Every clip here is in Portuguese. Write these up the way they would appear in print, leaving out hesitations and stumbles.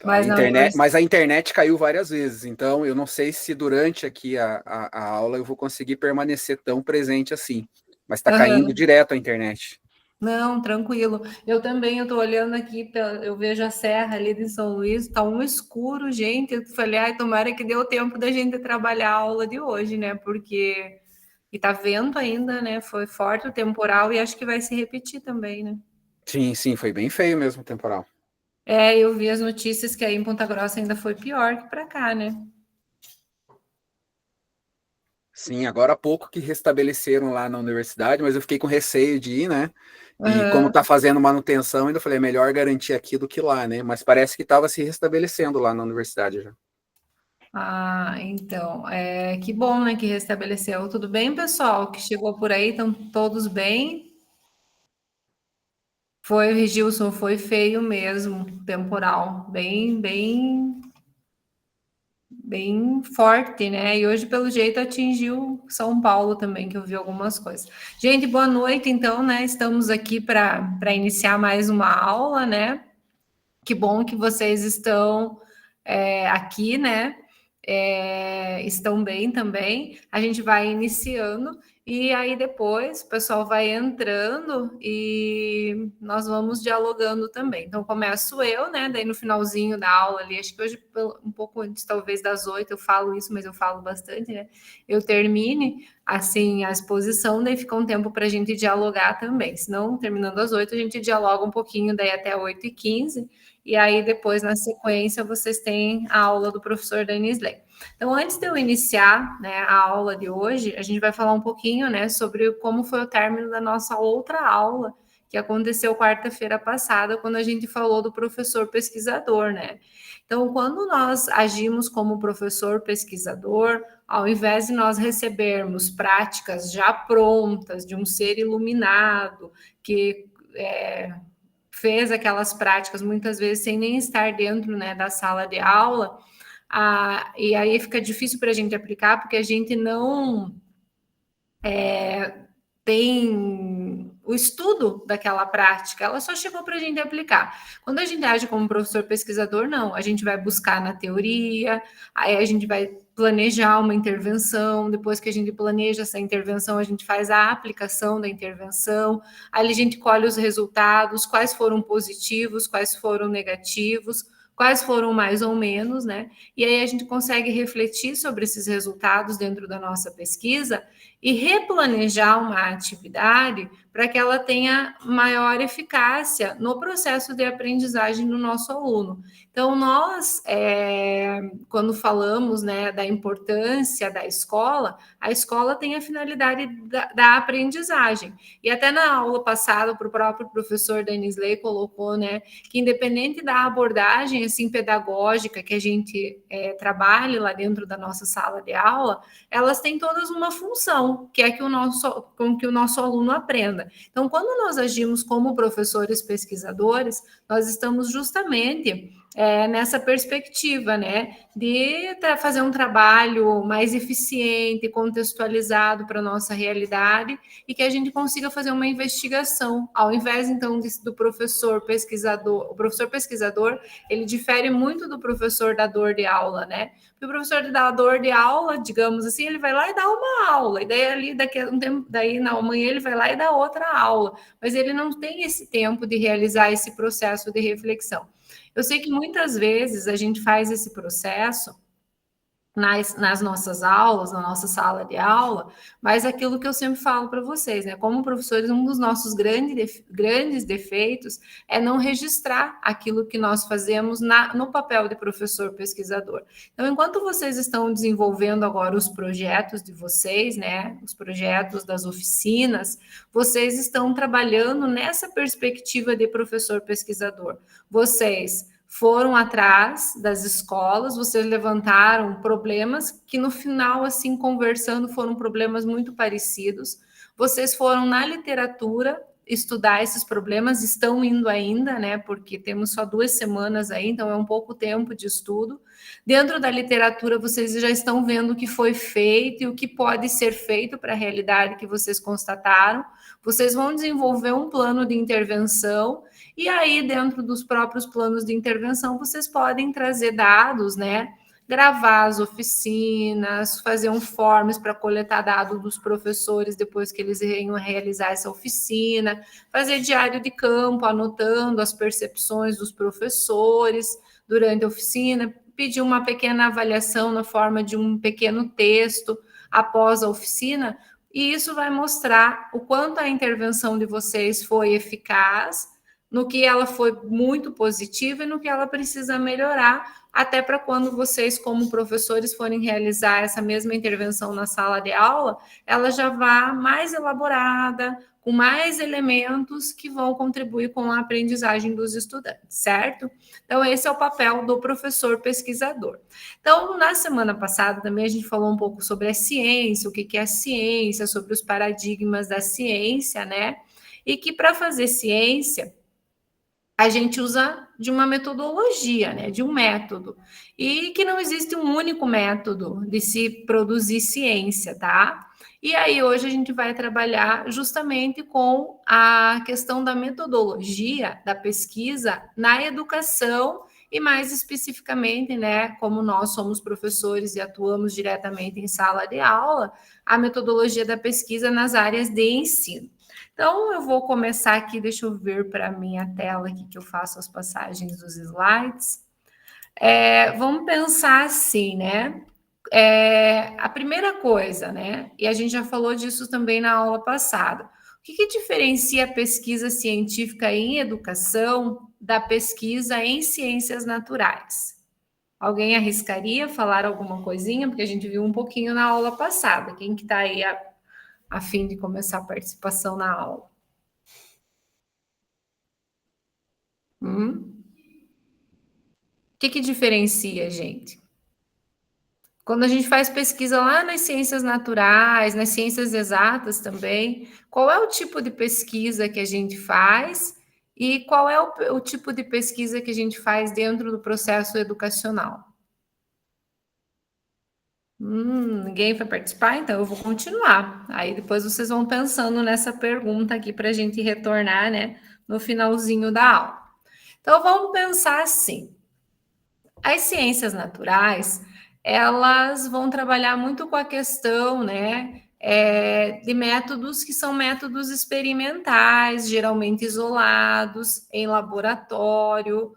A Mas na internet, universidade. mas a internet caiu várias vezes, então eu não sei se durante aqui a aula eu vou conseguir permanecer tão presente assim. Mas está caindo direto a internet. Não, tranquilo. Eu também, eu tô olhando aqui, eu vejo a serra ali de São Luís, tá um escuro, gente. Eu falei, ai, tomara que deu tempo da gente trabalhar a aula de hoje, né? Porque e tá vento ainda, né? Foi forte o temporal e acho que vai se repetir também, né? Sim, sim, foi bem feio mesmo o temporal. É, eu vi as notícias que aí em Ponta Grossa ainda foi pior que para cá, né? Sim, agora há pouco que restabeleceram lá na universidade, mas eu fiquei com receio de ir, né? E como Uhum. tá fazendo manutenção, ainda falei, é melhor garantir aqui do que lá, né? Mas parece que estava se restabelecendo lá na universidade já. Ah, então, que bom, né, que restabeleceu. Tudo bem, pessoal? Que chegou por aí, estão todos bem? Foi, Gilson, foi feio mesmo, temporal, bem forte, né? E hoje, pelo jeito, atingiu São Paulo também, que eu vi algumas coisas. Gente, boa noite, então, né? Estamos aqui para iniciar mais uma aula, né? Que bom que vocês estão aqui, né? Estão bem também. A gente vai iniciando e aí depois o pessoal vai entrando e nós vamos dialogando também. Então começo eu, né? Daí no finalzinho da aula ali, acho que hoje um pouco antes, talvez das 8, eu falo isso, mas eu falo bastante, né? Eu termine assim a exposição, daí fica um tempo para a gente dialogar também. Senão, terminando às 8, a gente dialoga um pouquinho, daí até 8h15. E aí, depois, na sequência, vocês têm a aula do professor Danisley. Então, antes de eu iniciar, né, a aula de hoje, a gente vai falar um pouquinho, né, sobre como foi o término da nossa outra aula, que aconteceu quarta-feira passada, quando a gente falou do professor pesquisador, né? Então, quando nós agimos como professor pesquisador, ao invés de nós recebermos práticas já prontas de um ser iluminado, que fez aquelas práticas muitas vezes sem nem estar dentro, né, da sala de aula, e aí fica difícil para a gente aplicar, porque a gente não tem o estudo daquela prática, ela só chegou para a gente aplicar. Quando a gente age como professor pesquisador, não, a gente vai buscar na teoria, aí a gente vai planejar uma intervenção, depois que a gente planeja essa intervenção, a gente faz a aplicação da intervenção, aí a gente colhe os resultados, quais foram positivos, quais foram negativos, quais foram mais ou menos, né? E aí a gente consegue refletir sobre esses resultados dentro da nossa pesquisa e replanejar uma atividade para que ela tenha maior eficácia no processo de aprendizagem do nosso aluno. Então, nós, quando falamos, né, da importância da escola, a escola tem a finalidade da aprendizagem. E até na aula passada, o próprio professor Danisley colocou, né, que independente da abordagem assim pedagógica que a gente trabalhe lá dentro da nossa sala de aula, elas têm todas uma função, que é com que o nosso aluno aprenda. Então, quando nós agimos como professores pesquisadores, nós estamos justamente nessa perspectiva, né, de fazer um trabalho mais eficiente, contextualizado para a nossa realidade e que a gente consiga fazer uma investigação, ao invés, então, do professor pesquisador. O professor pesquisador, ele difere muito do professor dador de aula, né? Porque o professor dador de aula, digamos assim, ele vai lá e dá uma aula, e daí ali, daqui a um tempo, daí na manhã ele vai lá e dá outra aula, mas ele não tem esse tempo de realizar esse processo de reflexão. Eu sei que muitas vezes a gente faz esse processo nas nossas aulas, na nossa sala de aula, mas aquilo que eu sempre falo para vocês, né? Como professores, um dos nossos grandes defeitos é não registrar aquilo que nós fazemos no papel de professor pesquisador. Então, enquanto vocês estão desenvolvendo agora os projetos de vocês, né? Os projetos das oficinas, vocês estão trabalhando nessa perspectiva de professor pesquisador. Vocês foram atrás das escolas, vocês levantaram problemas que no final, assim, conversando, foram problemas muito parecidos. Vocês foram na literatura estudar esses problemas, estão indo ainda, né? Porque temos só 2 semanas aí, então é um pouco tempo de estudo. Dentro da literatura, vocês já estão vendo o que foi feito e o que pode ser feito para a realidade que vocês constataram. Vocês vão desenvolver um plano de intervenção, e aí, dentro dos próprios planos de intervenção, vocês podem trazer dados, né? Gravar as oficinas, fazer um forms para coletar dados dos professores depois que eles venham realizar essa oficina, fazer diário de campo, anotando as percepções dos professores durante a oficina, pedir uma pequena avaliação na forma de um pequeno texto após a oficina, e isso vai mostrar o quanto a intervenção de vocês foi eficaz, no que ela foi muito positiva e no que ela precisa melhorar, até para quando vocês, como professores, forem realizar essa mesma intervenção na sala de aula, ela já vá mais elaborada, com mais elementos que vão contribuir com a aprendizagem dos estudantes, certo? Então, esse é o papel do professor pesquisador. Então, na semana passada também a gente falou um pouco sobre a ciência, o que é a ciência, sobre os paradigmas da ciência, né? E que para fazer ciência, a gente usa de uma metodologia, né, de um método, e que não existe um único método de se produzir ciência, tá? E aí hoje a gente vai trabalhar justamente com a questão da metodologia da pesquisa na educação e mais especificamente, né, como nós somos professores e atuamos diretamente em sala de aula, a metodologia da pesquisa nas áreas de ensino. Então, eu vou começar aqui, deixa eu ver para a minha tela aqui que eu faço as passagens dos slides. Vamos pensar assim, né? A primeira coisa, né? E a gente já falou disso também na aula passada. O que diferencia a pesquisa científica em educação da pesquisa em ciências naturais? Alguém arriscaria falar alguma coisinha? Porque a gente viu um pouquinho na aula passada. Quem que está aí a fim de começar a participação na aula? O que diferencia, gente? Quando a gente faz pesquisa lá nas ciências naturais, nas ciências exatas também, qual é o tipo de pesquisa que a gente faz e qual é o tipo de pesquisa que a gente faz dentro do processo educacional? Ninguém vai participar? Então eu vou continuar. Aí depois vocês vão pensando nessa pergunta aqui para a gente retornar, né, no finalzinho da aula. Então vamos pensar assim. As ciências naturais, elas vão trabalhar muito com a questão, né, de métodos que são métodos experimentais, geralmente isolados, em laboratório,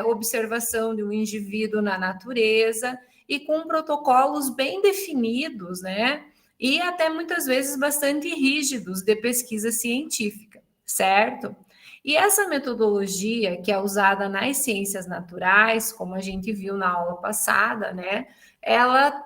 observação de um indivíduo na natureza, e com protocolos bem definidos, né, e até muitas vezes bastante rígidos de pesquisa científica, certo? E essa metodologia que é usada nas ciências naturais, como a gente viu na aula passada, né, ela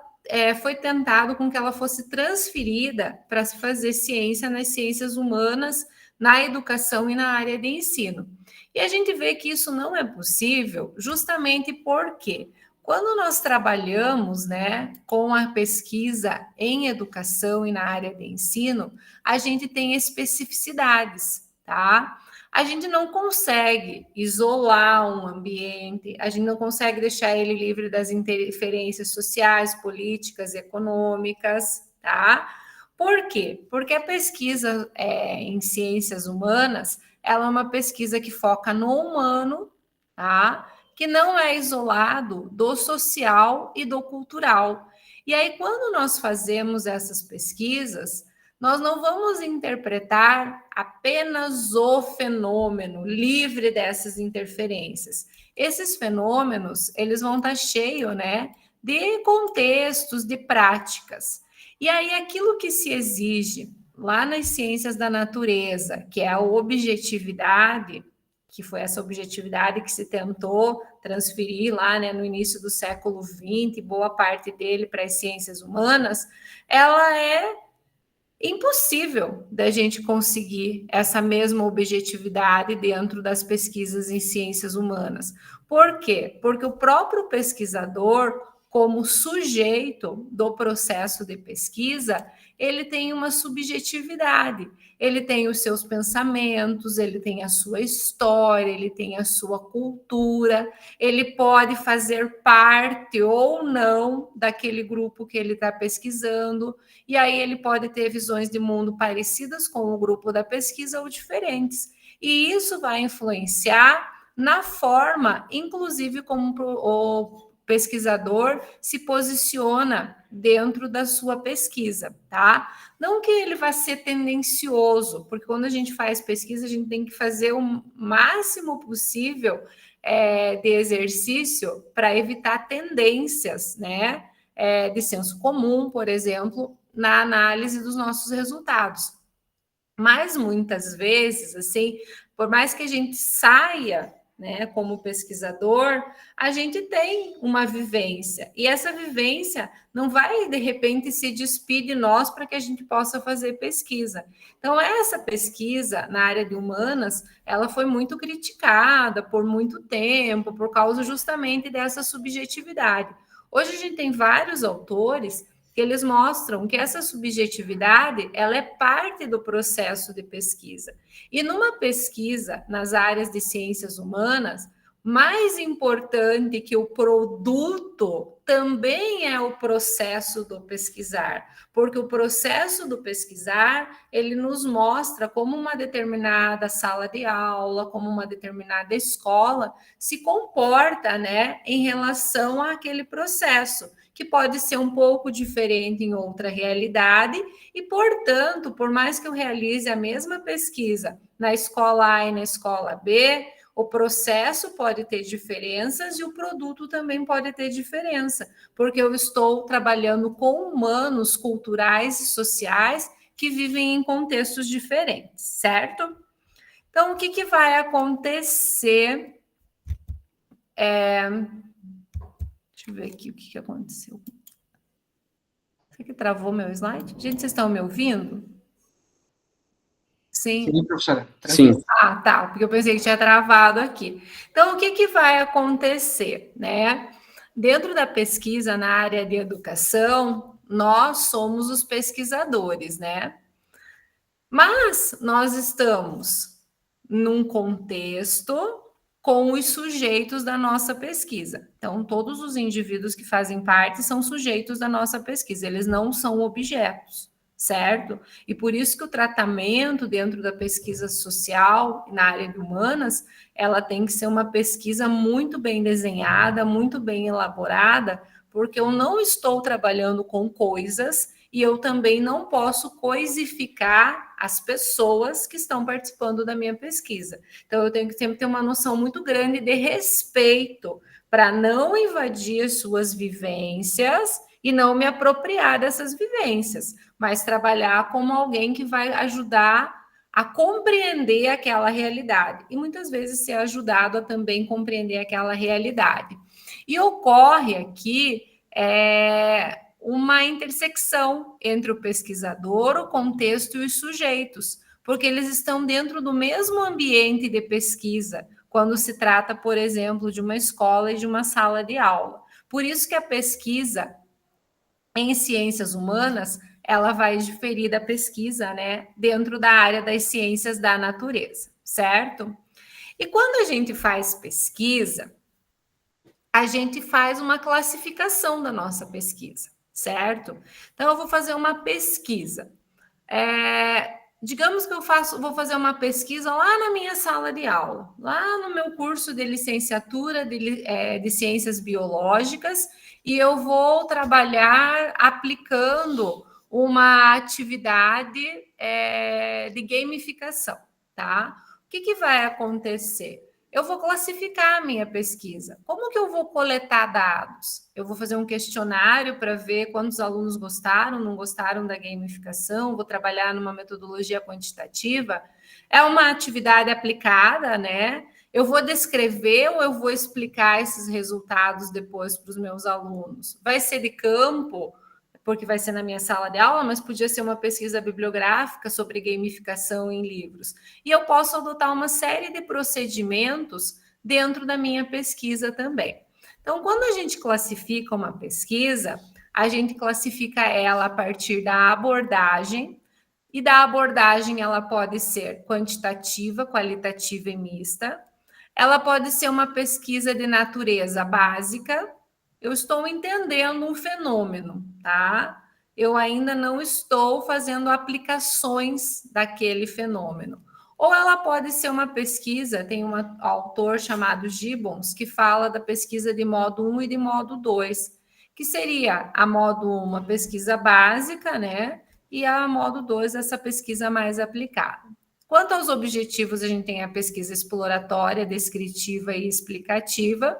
foi tentado com que ela fosse transferida para se fazer ciência nas ciências humanas, na educação e na área de ensino. E a gente vê que isso não é possível justamente porque quando nós trabalhamos, né, com a pesquisa em educação e na área de ensino, a gente tem especificidades, tá? A gente não consegue isolar um ambiente, a gente não consegue deixar ele livre das interferências sociais, políticas, econômicas, tá? Por quê? Porque a pesquisa em ciências humanas, ela é uma pesquisa que foca no humano, tá? Que não é isolado do social e do cultural. E aí, quando nós fazemos essas pesquisas, nós não vamos interpretar apenas o fenômeno livre dessas interferências. Esses fenômenos, eles vão estar cheios, né, de contextos, de práticas. E aí, aquilo que se exige lá nas ciências da natureza, que é a objetividade, que foi essa objetividade que se tentou transferir lá, né, no início do século XX, boa parte dele para as ciências humanas, ela é impossível da gente conseguir essa mesma objetividade dentro das pesquisas em ciências humanas. Por quê? Porque o próprio pesquisador, como sujeito do processo de pesquisa, ele tem uma subjetividade, ele tem os seus pensamentos, ele tem a sua história, ele tem a sua cultura, ele pode fazer parte ou não daquele grupo que ele está pesquisando, e aí ele pode ter visões de mundo parecidas com o grupo da pesquisa ou diferentes. E isso vai influenciar na forma, inclusive, como o pesquisador se posiciona dentro da sua pesquisa, tá? Não que ele vá ser tendencioso, porque quando a gente faz pesquisa, a gente tem que fazer o máximo possível de exercício para evitar tendências, né? De senso comum, por exemplo, na análise dos nossos resultados. Mas muitas vezes, assim, por mais que a gente saia, né, como pesquisador, a gente tem uma vivência, e essa vivência não vai, de repente, se despir de nós para que a gente possa fazer pesquisa. Então, essa pesquisa na área de humanas, ela foi muito criticada por muito tempo, por causa justamente dessa subjetividade. Hoje a gente tem vários autores que eles mostram que essa subjetividade, ela é parte do processo de pesquisa. E numa pesquisa nas áreas de ciências humanas, mais importante que o produto também é o processo do pesquisar, porque o processo do pesquisar, ele nos mostra como uma determinada sala de aula, como uma determinada escola se comporta, né, em relação àquele processo, que pode ser um pouco diferente em outra realidade, e, portanto, por mais que eu realize a mesma pesquisa na escola A e na escola B, o processo pode ter diferenças e o produto também pode ter diferença, porque eu estou trabalhando com humanos, culturais e sociais que vivem em contextos diferentes, certo? Então, o que vai acontecer? Deixa eu ver aqui o que aconteceu. Será que travou meu slide? Gente, vocês estão me ouvindo? Sim. Sim, professora. Sim. Ah, tá, porque eu pensei que tinha travado aqui. Então, o que vai acontecer, né? Dentro da pesquisa na área de educação, nós somos os pesquisadores, né? Mas nós estamos num contexto com os sujeitos da nossa pesquisa. Então, todos os indivíduos que fazem parte são sujeitos da nossa pesquisa, eles não são objetos, certo? E por isso que o tratamento dentro da pesquisa social, na área de humanas, ela tem que ser uma pesquisa muito bem desenhada, muito bem elaborada, porque eu não estou trabalhando com coisas e eu também não posso coisificar as pessoas que estão participando da minha pesquisa. Então, eu tenho que sempre ter uma noção muito grande de respeito para não invadir suas vivências e não me apropriar dessas vivências, mas trabalhar como alguém que vai ajudar a compreender aquela realidade e muitas vezes ser ajudado a também compreender aquela realidade. E ocorre aqui uma intersecção entre o pesquisador, o contexto e os sujeitos, porque eles estão dentro do mesmo ambiente de pesquisa, quando se trata, por exemplo, de uma escola e de uma sala de aula. Por isso que a pesquisa em ciências humanas, ela vai diferir da pesquisa, né, dentro da área das ciências da natureza, certo? E quando a gente faz pesquisa, a gente faz uma classificação da nossa pesquisa, certo? Então, eu vou fazer uma pesquisa. Digamos que vou fazer uma pesquisa lá na minha sala de aula, lá no meu curso de licenciatura de ciências biológicas, e eu vou trabalhar aplicando uma atividade de gamificação, tá? O que vai acontecer? Eu vou classificar a minha pesquisa. Como que eu vou coletar dados? Eu vou fazer um questionário para ver quantos alunos gostaram, não gostaram da gamificação, vou trabalhar numa metodologia quantitativa. É uma atividade aplicada, né? Eu vou descrever ou eu vou explicar esses resultados depois para os meus alunos? Vai ser de campo, porque vai ser na minha sala de aula, mas podia ser uma pesquisa bibliográfica sobre gamificação em livros. E eu posso adotar uma série de procedimentos dentro da minha pesquisa também. Então, quando a gente classifica uma pesquisa, a gente classifica ela a partir da abordagem, e da abordagem ela pode ser quantitativa, qualitativa e mista. Ela pode ser uma pesquisa de natureza básica. Eu estou entendendo um fenômeno, tá? Eu ainda não estou fazendo aplicações daquele fenômeno. Ou ela pode ser uma pesquisa, tem um autor chamado Gibbons, que fala da pesquisa de modo 1 e de modo 2, que seria a modo 1 uma pesquisa básica, né? E a modo 2 essa pesquisa mais aplicada. Quanto aos objetivos, a gente tem a pesquisa exploratória, descritiva e explicativa.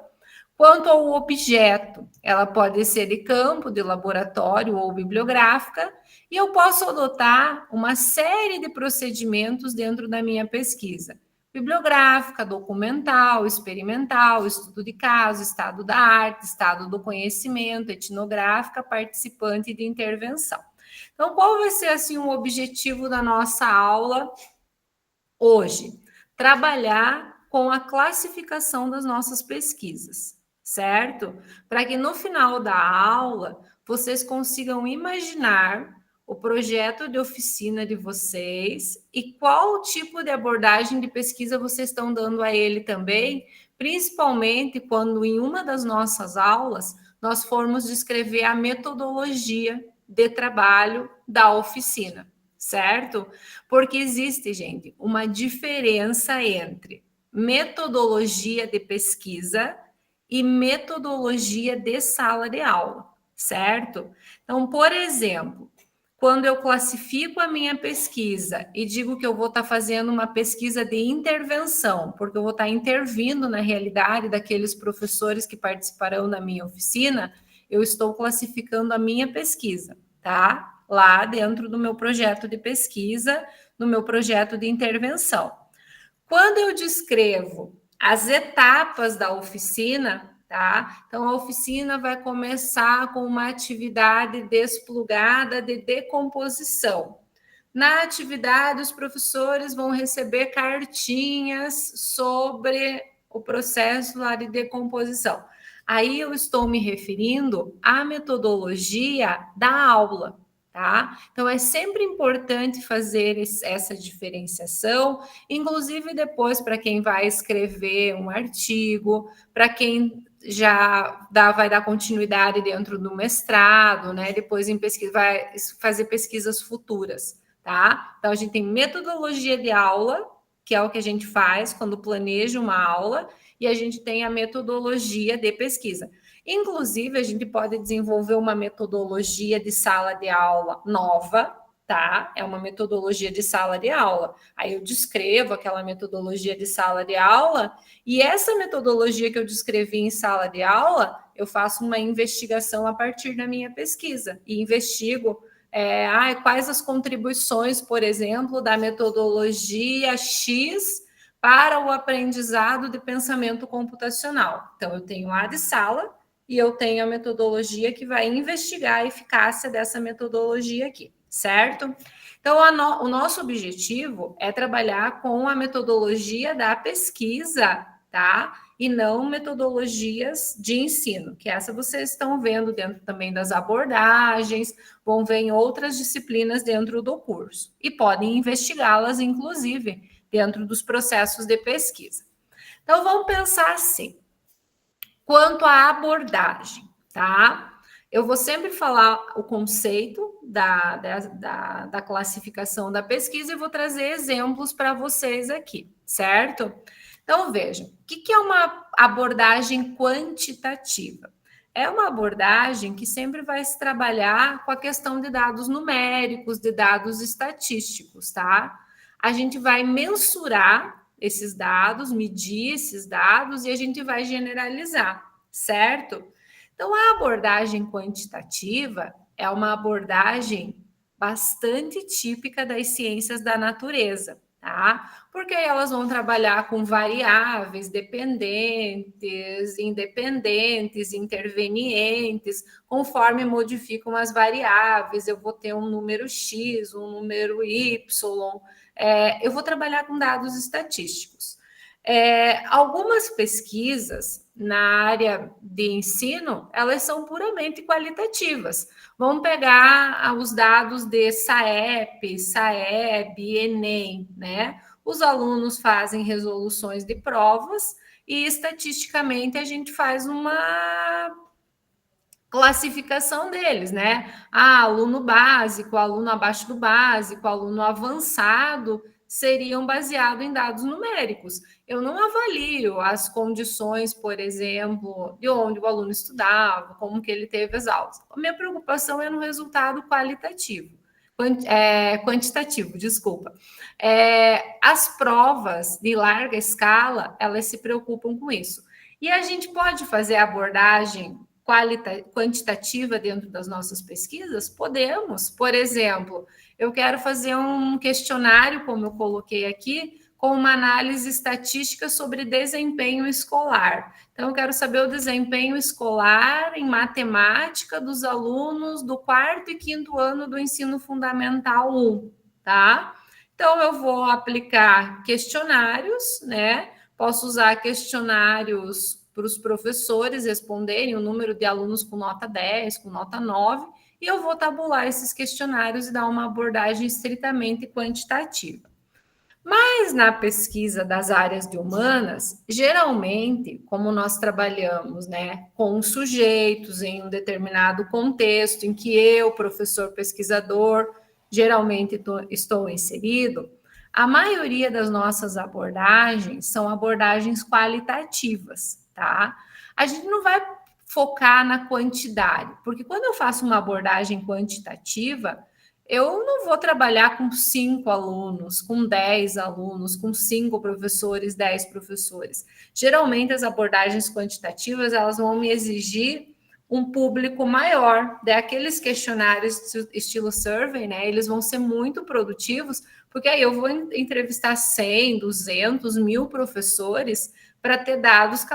Quanto ao objeto, ela pode ser de campo, de laboratório ou bibliográfica, e eu posso adotar uma série de procedimentos dentro da minha pesquisa. Bibliográfica, documental, experimental, estudo de caso, estado da arte, estado do conhecimento, etnográfica, participante de intervenção. Então, qual vai ser assim o objetivo da nossa aula hoje? Trabalhar com a classificação das nossas pesquisas, certo? Para que no final da aula vocês consigam imaginar o projeto de oficina de vocês e qual tipo de abordagem de pesquisa vocês estão dando a ele também, principalmente quando em uma das nossas aulas nós formos descrever a metodologia de trabalho da oficina, certo? Porque existe, gente, uma diferença entre metodologia de pesquisa e metodologia de sala de aula, certo? Então, por exemplo, quando eu classifico a minha pesquisa e digo que eu vou estar fazendo uma pesquisa de intervenção, porque eu vou estar intervindo na realidade daqueles professores que participarão da minha oficina, eu estou classificando a minha pesquisa, tá? Lá dentro do meu projeto de pesquisa, no meu projeto de intervenção. Quando eu descrevo as etapas da oficina, tá? Então, a oficina vai começar com uma atividade desplugada de decomposição. Na atividade, os professores vão receber cartinhas sobre o processo lá de decomposição. Aí eu estou me referindo à metodologia da aula, tá? Então é sempre importante fazer essa diferenciação, inclusive depois para quem vai escrever um artigo, para quem vai dar continuidade dentro do mestrado, né? Depois em pesquisa vai fazer pesquisas futuras, tá? Então a gente tem metodologia de aula, que é o que a gente faz quando planeja uma aula, e a gente tem a metodologia de pesquisa. Inclusive, a gente pode desenvolver uma metodologia de sala de aula nova, tá? É uma metodologia de sala de aula. Aí eu descrevo aquela metodologia de sala de aula, e essa metodologia que eu descrevi em sala de aula, eu faço uma investigação a partir da minha pesquisa, e investigo quais as contribuições, por exemplo, da metodologia X para o aprendizado de pensamento computacional. Então, eu tenho a de sala e eu tenho a metodologia que vai investigar a eficácia dessa metodologia aqui, certo? Então, o nosso objetivo é trabalhar com a metodologia da pesquisa, tá? E não metodologias de ensino, que essa vocês estão vendo dentro também das abordagens, vão ver em outras disciplinas dentro do curso, e podem investigá-las, inclusive, dentro dos processos de pesquisa. Então, vamos pensar assim, quanto à abordagem, tá? Eu vou sempre falar o conceito da classificação da pesquisa e vou trazer exemplos para vocês aqui, certo? Então, vejam, o que é uma abordagem quantitativa? É uma abordagem que sempre vai se trabalhar com a questão de dados numéricos, de dados estatísticos, tá? A gente vai mensurar esses dados, medir esses dados e a gente vai generalizar, certo? Então, a abordagem quantitativa é uma abordagem bastante típica das ciências da natureza, tá? Porque elas vão trabalhar com variáveis dependentes, independentes, intervenientes, conforme modificam as variáveis, eu vou ter um número X, um número Y, eu vou trabalhar com dados estatísticos. Algumas pesquisas na área de ensino, elas são puramente qualitativas. Vamos pegar os dados de SAEP, SAEB, Enem, né? Os alunos fazem resoluções de provas e, estatisticamente, a gente faz uma classificação deles, né? Aluno básico, aluno abaixo do básico, aluno avançado, seriam baseados em dados numéricos. Eu não avalio as condições, por exemplo, de onde o aluno estudava, como que ele teve as aulas. A minha preocupação é no resultado quantitativo, desculpa. As provas de larga escala, elas se preocupam com isso. E a gente pode fazer a abordagem quantitativa dentro das nossas pesquisas? Podemos. Por exemplo, eu quero fazer um questionário, como eu coloquei aqui, com uma análise estatística sobre desempenho escolar. Então, eu quero saber o desempenho escolar em matemática dos alunos do 4º e 5º ano do ensino fundamental 1, tá? Então, eu vou aplicar questionários, né? Posso usar questionários para os professores responderem o número de alunos com nota 10, com nota 9, e eu vou tabular esses questionários e dar uma abordagem estritamente quantitativa. Mas na pesquisa das áreas de humanas, geralmente, como nós trabalhamos, né, com sujeitos em um determinado contexto em que eu, professor pesquisador, geralmente estou inserido, a maioria das nossas abordagens são abordagens qualitativas, tá? A gente não vai focar na quantidade, porque quando eu faço uma abordagem quantitativa, eu não vou trabalhar com 5 alunos, com 10 alunos, com 5 professores, 10 professores. Geralmente, as abordagens quantitativas, elas vão me exigir um público maior. Daqueles questionários estilo survey, né? Eles vão ser muito produtivos, porque aí eu vou entrevistar 100, 200, 1000 professores para ter dados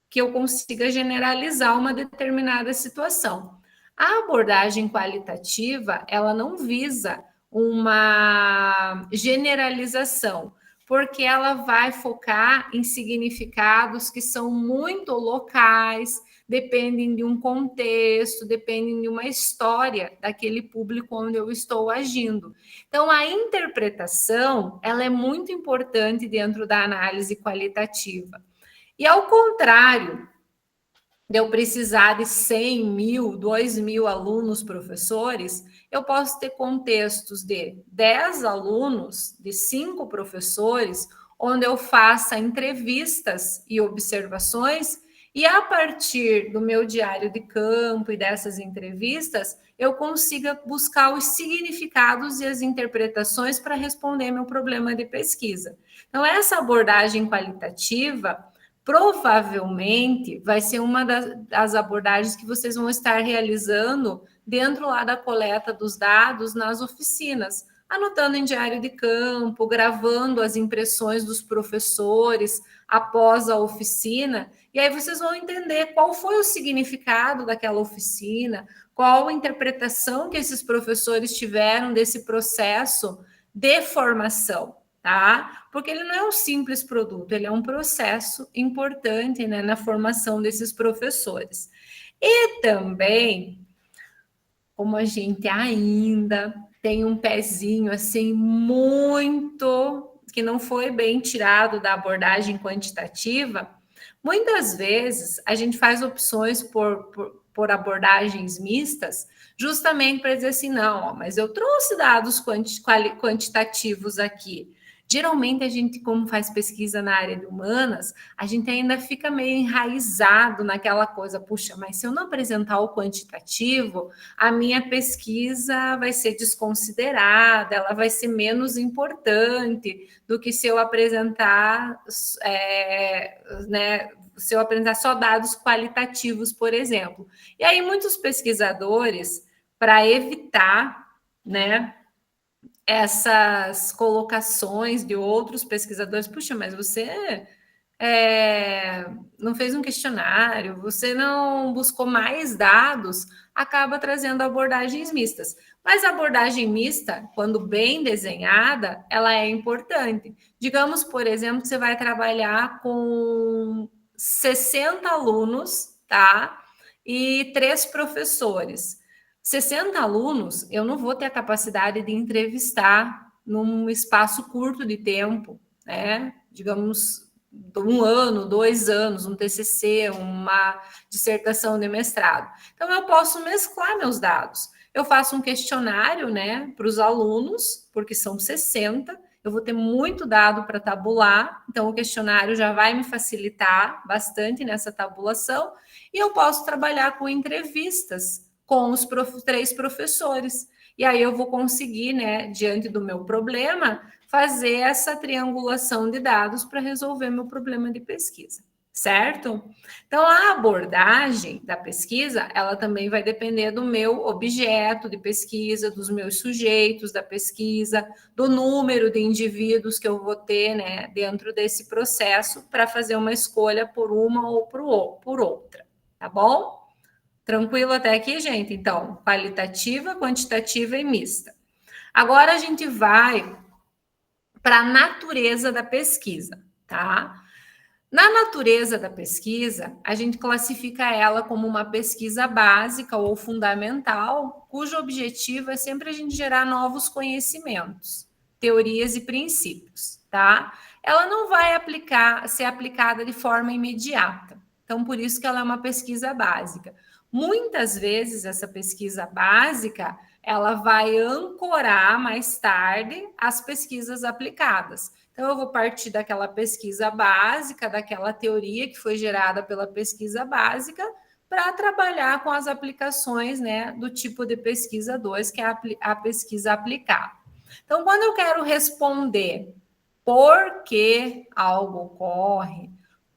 que eu consiga generalizar uma determinada situação. A abordagem qualitativa, ela não visa uma generalização, porque ela vai focar em significados que são muito locais, dependem de um contexto, dependem de uma história daquele público onde eu estou agindo. Então, a interpretação, ela é muito importante dentro da análise qualitativa. E ao contrário de eu precisar de 100.000, 2.000 alunos professores, eu posso ter contextos de 10 alunos, de 5 professores, onde eu faça entrevistas e observações, e a partir do meu diário de campo e dessas entrevistas, eu consiga buscar os significados e as interpretações para responder meu problema de pesquisa. Então, essa abordagem qualitativa provavelmente vai ser uma das abordagens que vocês vão estar realizando dentro lá da coleta dos dados nas oficinas, anotando em diário de campo, gravando as impressões dos professores após a oficina, e aí vocês vão entender qual foi o significado daquela oficina, qual a interpretação que esses professores tiveram desse processo de formação. Tá? Porque ele não é um simples produto, ele é um processo importante, né, na formação desses professores. E também, como a gente ainda tem um pezinho assim muito que não foi bem tirado da abordagem quantitativa, muitas vezes a gente faz opções por abordagens mistas, justamente para dizer assim, não, ó, mas eu trouxe dados quantitativos aqui. Geralmente, a gente, como faz pesquisa na área de humanas, a gente ainda fica meio enraizado naquela coisa, puxa, mas se eu não apresentar o quantitativo, a minha pesquisa vai ser desconsiderada, ela vai ser menos importante do que se eu apresentar, né, se eu apresentar só dados qualitativos, por exemplo. E aí, muitos pesquisadores, para evitar, né, essas colocações de outros pesquisadores, puxa, mas você não fez um questionário, você não buscou mais dados, acaba trazendo abordagens mistas. Mas a abordagem mista, quando bem desenhada, ela é importante. Digamos, por exemplo, que você vai trabalhar com 60 alunos, tá? E 3 professores. 60 alunos, eu não vou ter a capacidade de entrevistar num espaço curto de tempo, né? Digamos, 1 ano, 2 anos, um TCC, uma dissertação de mestrado. Então, eu posso mesclar meus dados. Eu faço um questionário, né, para os alunos, porque são 60, eu vou ter muito dado para tabular, então o questionário já vai me facilitar bastante nessa tabulação, e eu posso trabalhar com entrevistas com os 3 professores. E aí eu vou conseguir, né, diante do meu problema, fazer essa triangulação de dados para resolver meu problema de pesquisa, certo? Então, a abordagem da pesquisa, ela também vai depender do meu objeto de pesquisa, dos meus sujeitos da pesquisa, do número de indivíduos que eu vou ter, né, dentro desse processo para fazer uma escolha por uma ou por outra, tá bom? Tranquilo até aqui, gente? Então, qualitativa, quantitativa e mista. Agora a gente vai para a natureza da pesquisa, tá? Na natureza da pesquisa, a gente classifica ela como uma pesquisa básica ou fundamental, cujo objetivo é sempre a gente gerar novos conhecimentos, teorias e princípios, tá? Ela não vai ser aplicada de forma imediata. Então, por isso que ela é uma pesquisa básica. Muitas vezes essa pesquisa básica, ela vai ancorar mais tarde as pesquisas aplicadas. Então, eu vou partir daquela pesquisa básica, daquela teoria que foi gerada pela pesquisa básica, para trabalhar com as aplicações, né, do tipo de pesquisa 2, que é a pesquisa aplicada. Então, quando eu quero responder por que algo ocorre,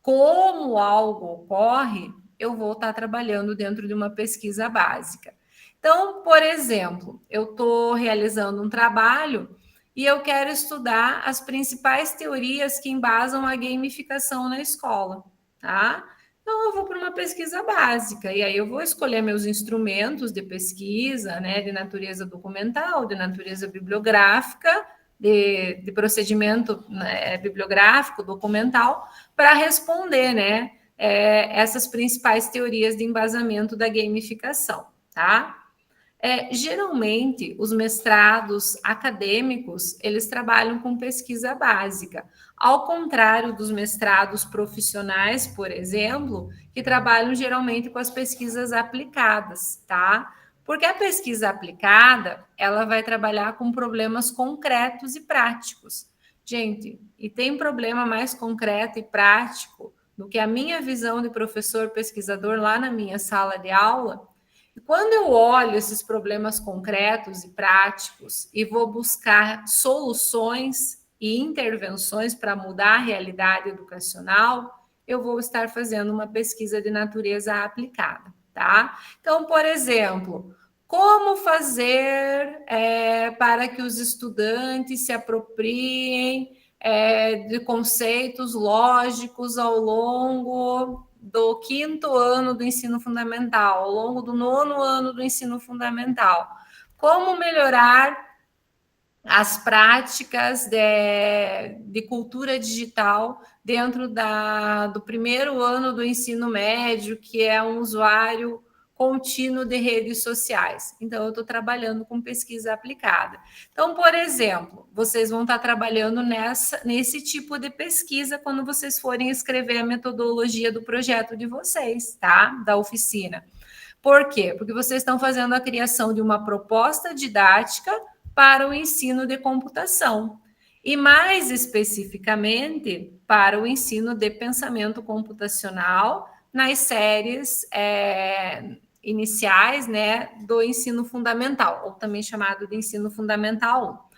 como algo ocorre, eu vou estar trabalhando dentro de uma pesquisa básica. Então, por exemplo, eu estou realizando um trabalho e eu quero estudar as principais teorias que embasam a gamificação na escola, tá? Então, eu vou para uma pesquisa básica, e aí eu vou escolher meus instrumentos de pesquisa, né, de natureza documental, de natureza bibliográfica, de procedimento, né, bibliográfico, documental, para responder, né, essas principais teorias de embasamento da gamificação, tá? Geralmente, os mestrados acadêmicos, eles trabalham com pesquisa básica, ao contrário dos mestrados profissionais, por exemplo, que trabalham geralmente com as pesquisas aplicadas, tá? Porque a pesquisa aplicada, ela vai trabalhar com problemas concretos e práticos. Gente, e tem problema mais concreto e prático do que a minha visão de professor pesquisador lá na minha sala de aula? E quando eu olho esses problemas concretos e práticos e vou buscar soluções e intervenções para mudar a realidade educacional, eu vou estar fazendo uma pesquisa de natureza aplicada, tá? Então, por exemplo, como fazer para que os estudantes se apropriem de conceitos lógicos ao longo do 5º ano do ensino fundamental, ao longo do 9º ano do ensino fundamental. Como melhorar as práticas de cultura digital dentro do 1º ano do ensino médio, que é um usuário contínuo de redes sociais. Então, eu estou trabalhando com pesquisa aplicada. Então, por exemplo, vocês vão estar trabalhando nesse tipo de pesquisa quando vocês forem escrever a metodologia do projeto de vocês, tá? Da oficina. Por quê? Porque vocês estão fazendo a criação de uma proposta didática para o ensino de computação. E mais especificamente, para o ensino de pensamento computacional nas séries iniciais, né, do ensino fundamental, ou também chamado de ensino fundamental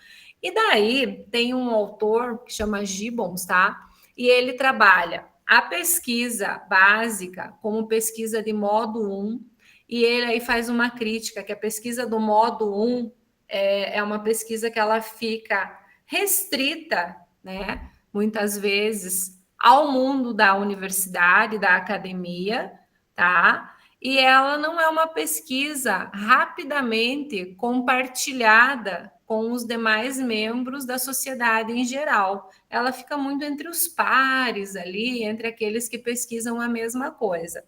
1. E daí tem um autor que chama Gibbons, tá? E ele trabalha a pesquisa básica como pesquisa de modo 1, e ele aí faz uma crítica que a pesquisa do modo 1 é uma pesquisa que ela fica restrita, né, muitas vezes, ao mundo da universidade, da academia, tá? E ela não é uma pesquisa rapidamente compartilhada com os demais membros da sociedade em geral. Ela fica muito entre os pares ali, entre aqueles que pesquisam a mesma coisa.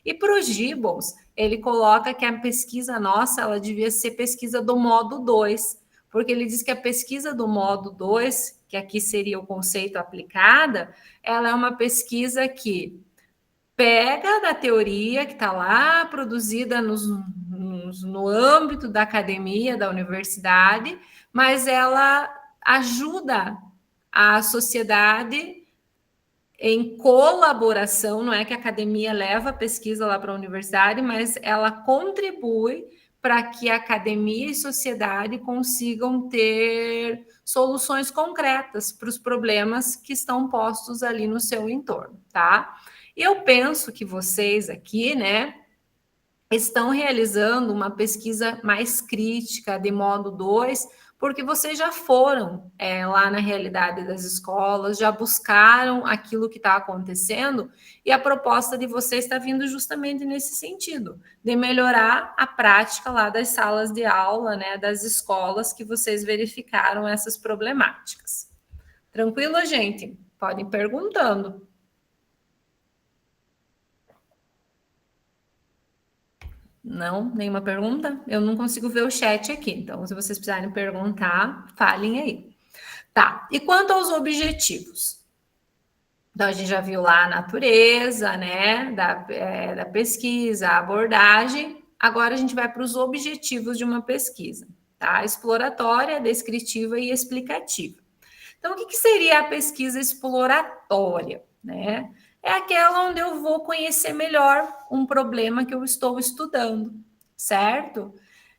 E para o Gibbons, ele coloca que a pesquisa nossa, ela devia ser pesquisa do modo 2, porque ele diz que a pesquisa do modo 2, que aqui seria o conceito aplicada, ela é uma pesquisa que pega da teoria que está lá produzida no âmbito da academia, da universidade, mas ela ajuda a sociedade em colaboração, não é que a academia leva a pesquisa lá para a universidade, mas ela contribui para que a academia e sociedade consigam ter soluções concretas para os problemas que estão postos ali no seu entorno, tá? E eu penso que vocês aqui, né, estão realizando uma pesquisa mais crítica, de modo 2, porque vocês já foram lá na realidade das escolas, já buscaram aquilo que está acontecendo, e a proposta de vocês está vindo justamente nesse sentido, de melhorar a prática lá das salas de aula, né, das escolas que vocês verificaram essas problemáticas. Tranquilo, gente? Podem ir perguntando. Não, nenhuma pergunta? Eu não consigo ver o chat aqui, então se vocês precisarem perguntar, falem aí. Tá, e quanto aos objetivos? Então, a gente já viu lá a natureza, né, da pesquisa, a abordagem. Agora, a gente vai para os objetivos de uma pesquisa, tá? Exploratória, descritiva e explicativa. Então, o que seria a pesquisa exploratória, né? É aquela onde eu vou conhecer melhor um problema que eu estou estudando, certo?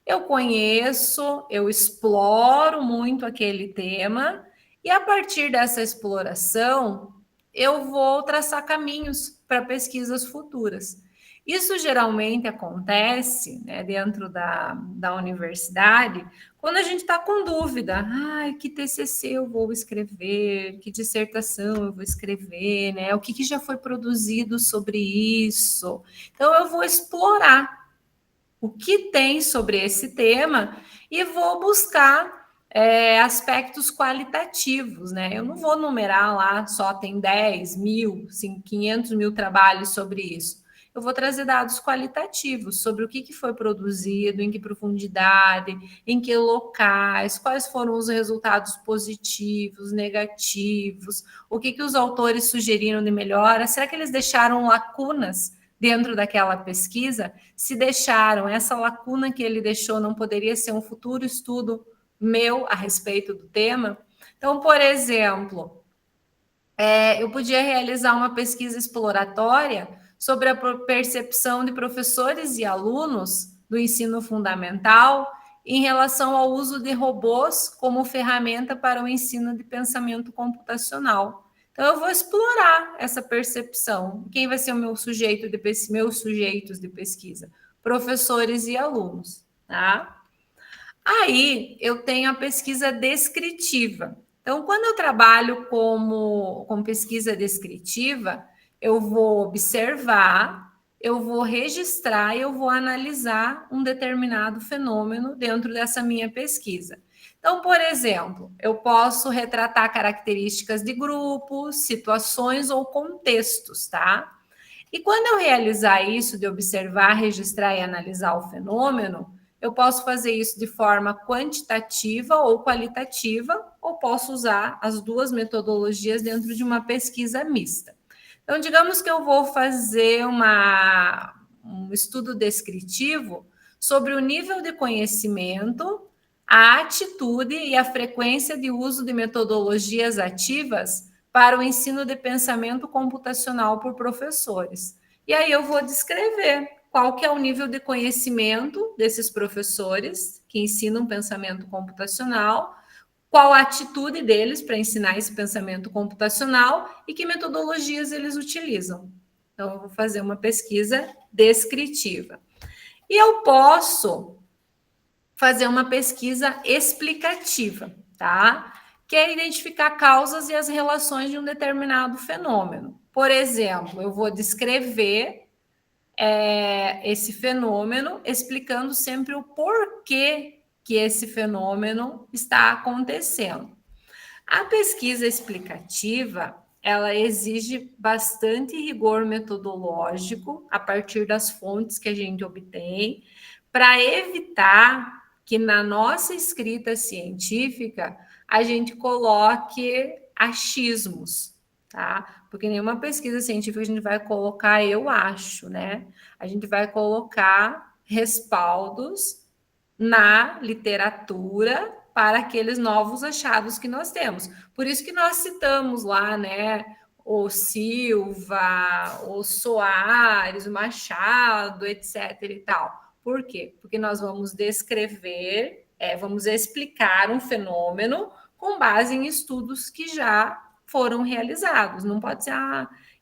Eu conheço, eu exploro muito aquele tema, e a partir dessa exploração, eu vou traçar caminhos para pesquisas futuras. Isso geralmente acontece, né, dentro da universidade, quando a gente está com dúvida, que TCC eu vou escrever, que dissertação eu vou escrever, né? O que já foi produzido sobre isso? Então, eu vou explorar o que tem sobre esse tema e vou buscar aspectos qualitativos, né? Eu não vou numerar lá, só tem 10 mil, 500 mil trabalhos sobre isso. Eu vou trazer dados qualitativos sobre o que foi produzido, em que profundidade, em que locais, quais foram os resultados positivos, negativos, o que os autores sugeriram de melhora, será que eles deixaram lacunas dentro daquela pesquisa? Se deixaram, essa lacuna que ele deixou não poderia ser um futuro estudo meu a respeito do tema? Então, por exemplo, eu podia realizar uma pesquisa exploratória sobre a percepção de professores e alunos do ensino fundamental em relação ao uso de robôs como ferramenta para o ensino de pensamento computacional. Então, eu vou explorar essa percepção. Quem vai ser o meu sujeito meus sujeitos de pesquisa? Professores e alunos, tá? Aí, eu tenho a pesquisa descritiva. Então, quando eu trabalho com pesquisa descritiva, eu vou observar, eu vou registrar e eu vou analisar um determinado fenômeno dentro dessa minha pesquisa. Então, por exemplo, eu posso retratar características de grupos, situações ou contextos, tá? E quando eu realizar isso, de observar, registrar e analisar o fenômeno, eu posso fazer isso de forma quantitativa ou qualitativa, ou posso usar as duas metodologias dentro de uma pesquisa mista. Então, digamos que eu vou fazer um estudo descritivo sobre o nível de conhecimento, a atitude e a frequência de uso de metodologias ativas para o ensino de pensamento computacional por professores. E aí eu vou descrever qual que é o nível de conhecimento desses professores que ensinam pensamento computacional, qual a atitude deles para ensinar esse pensamento computacional e que metodologias eles utilizam. Então, eu vou fazer uma pesquisa descritiva. E eu posso fazer uma pesquisa explicativa, tá? Que é identificar causas e as relações de um determinado fenômeno. Por exemplo, eu vou descrever esse fenômeno, explicando sempre o porquê que esse fenômeno está acontecendo. A pesquisa explicativa, ela exige bastante rigor metodológico a partir das fontes que a gente obtém, para evitar que na nossa escrita científica a gente coloque achismos, tá? Porque nenhuma pesquisa científica a gente vai colocar eu acho, né? A gente vai colocar respaldos na literatura para aqueles novos achados que nós temos. Por isso que nós citamos lá, né, o Silva, o Soares, o Machado, etc. e tal. Por quê? Porque nós vamos descrever, vamos explicar um fenômeno com base em estudos que já foram realizados. Não pode ser,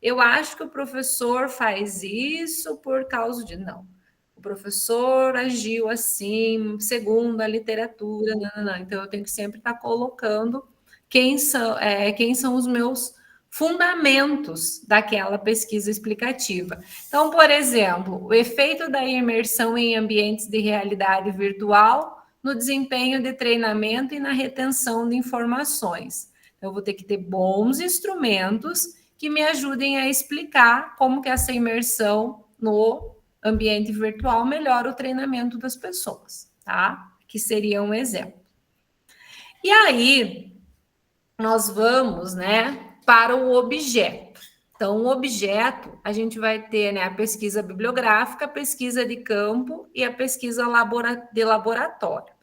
eu acho que o professor faz isso por causa de. Não. O professor agiu assim, segundo a literatura. Não. Então, eu tenho que sempre estar colocando quem são os meus fundamentos daquela pesquisa explicativa. Então, por exemplo, o efeito da imersão em ambientes de realidade virtual no desempenho de treinamento e na retenção de informações. Eu vou ter que ter bons instrumentos que me ajudem a explicar como que essa imersão no ambiente virtual melhora o treinamento das pessoas, tá? Que seria um exemplo. E aí, nós vamos, né, para o objeto. Então, o objeto, a gente vai ter, né, a pesquisa bibliográfica, a pesquisa de campo e a pesquisa de laboratório.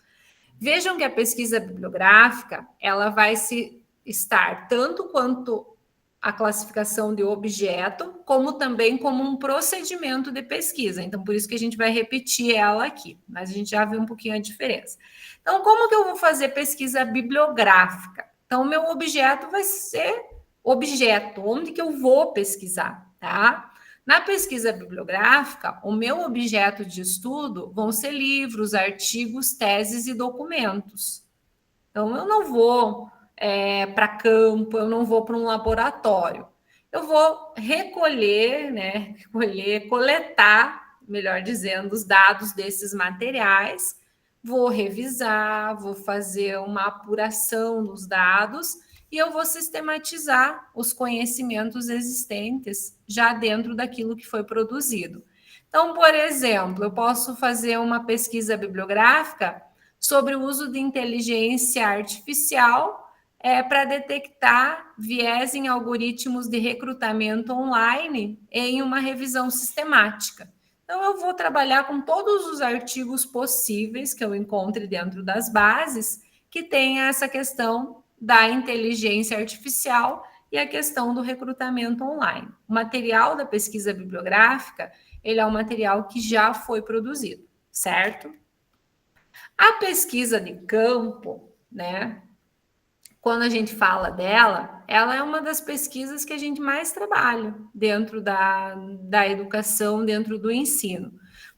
Vejam que a pesquisa bibliográfica, ela vai se estar tanto quanto a classificação de objeto, como também como um procedimento de pesquisa. Então, por isso que a gente vai repetir ela aqui, mas a gente já viu um pouquinho a diferença. Então, como que eu vou fazer pesquisa bibliográfica? Então, o meu objeto vai ser objeto, onde que eu vou pesquisar, tá? Na pesquisa bibliográfica, o meu objeto de estudo vão ser livros, artigos, teses e documentos. Então, eu não vou para campo, eu não vou para um laboratório. Eu vou recolher, né? Coletar, melhor dizendo, os dados desses materiais, vou revisar, vou fazer uma apuração dos dados e eu vou sistematizar os conhecimentos existentes já dentro daquilo que foi produzido. Então, por exemplo, eu posso fazer uma pesquisa bibliográfica sobre o uso de inteligência artificial para detectar viés em algoritmos de recrutamento online em uma revisão sistemática. Então, eu vou trabalhar com todos os artigos possíveis que eu encontre dentro das bases que tenha essa questão da inteligência artificial e a questão do recrutamento online. O material da pesquisa bibliográfica, ele é um material que já foi produzido, certo? A pesquisa de campo, né? Quando a gente fala dela, ela é uma das pesquisas que a gente mais trabalha dentro da educação, dentro do ensino.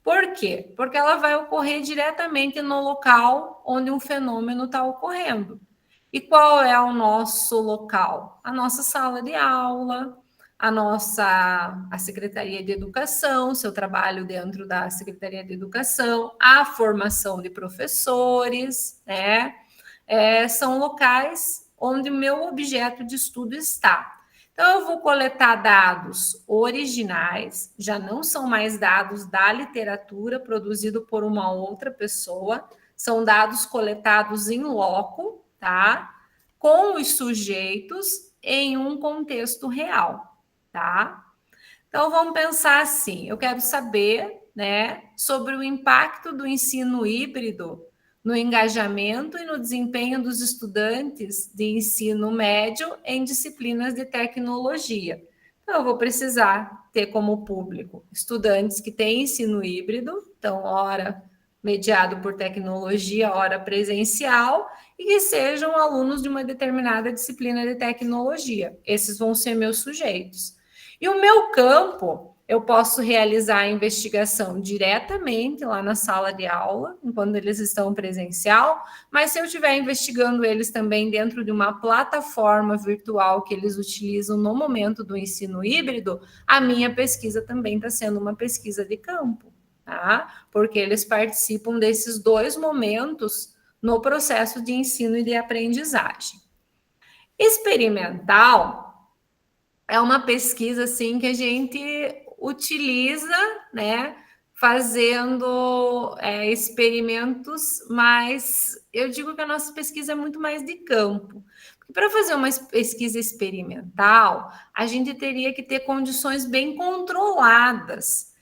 Por quê? Porque ela vai ocorrer diretamente no local onde um fenômeno está ocorrendo. E qual é o nosso local? A nossa sala de aula, a Secretaria de Educação, seu trabalho dentro da Secretaria de Educação, a formação de professores, né? São locais onde o meu objeto de estudo está. Então, eu vou coletar dados originais, já não são mais dados da literatura produzido por uma outra pessoa, são dados coletados em loco, tá? Com os sujeitos em um contexto real, tá? Então, vamos pensar assim, eu quero saber, né, sobre o impacto do ensino híbrido no engajamento e no desempenho dos estudantes de ensino médio em disciplinas de tecnologia. Então, eu vou precisar ter como público estudantes que têm ensino híbrido, então, ora mediado por tecnologia, ora presencial, e que sejam alunos de uma determinada disciplina de tecnologia. Esses vão ser meus sujeitos. E o meu campo, eu posso realizar a investigação diretamente lá na sala de aula, enquanto eles estão presencial, mas se eu estiver investigando eles também dentro de uma plataforma virtual que eles utilizam no momento do ensino híbrido, a minha pesquisa também está sendo uma pesquisa de campo, tá? Porque eles participam desses 2 momentos no processo de ensino e de aprendizagem. Experimental é uma pesquisa assim que a gente utiliza, né, fazendo experimentos, mas eu digo que a nossa pesquisa é muito mais de campo. Para fazer uma pesquisa experimental, a gente teria que ter condições bem controladas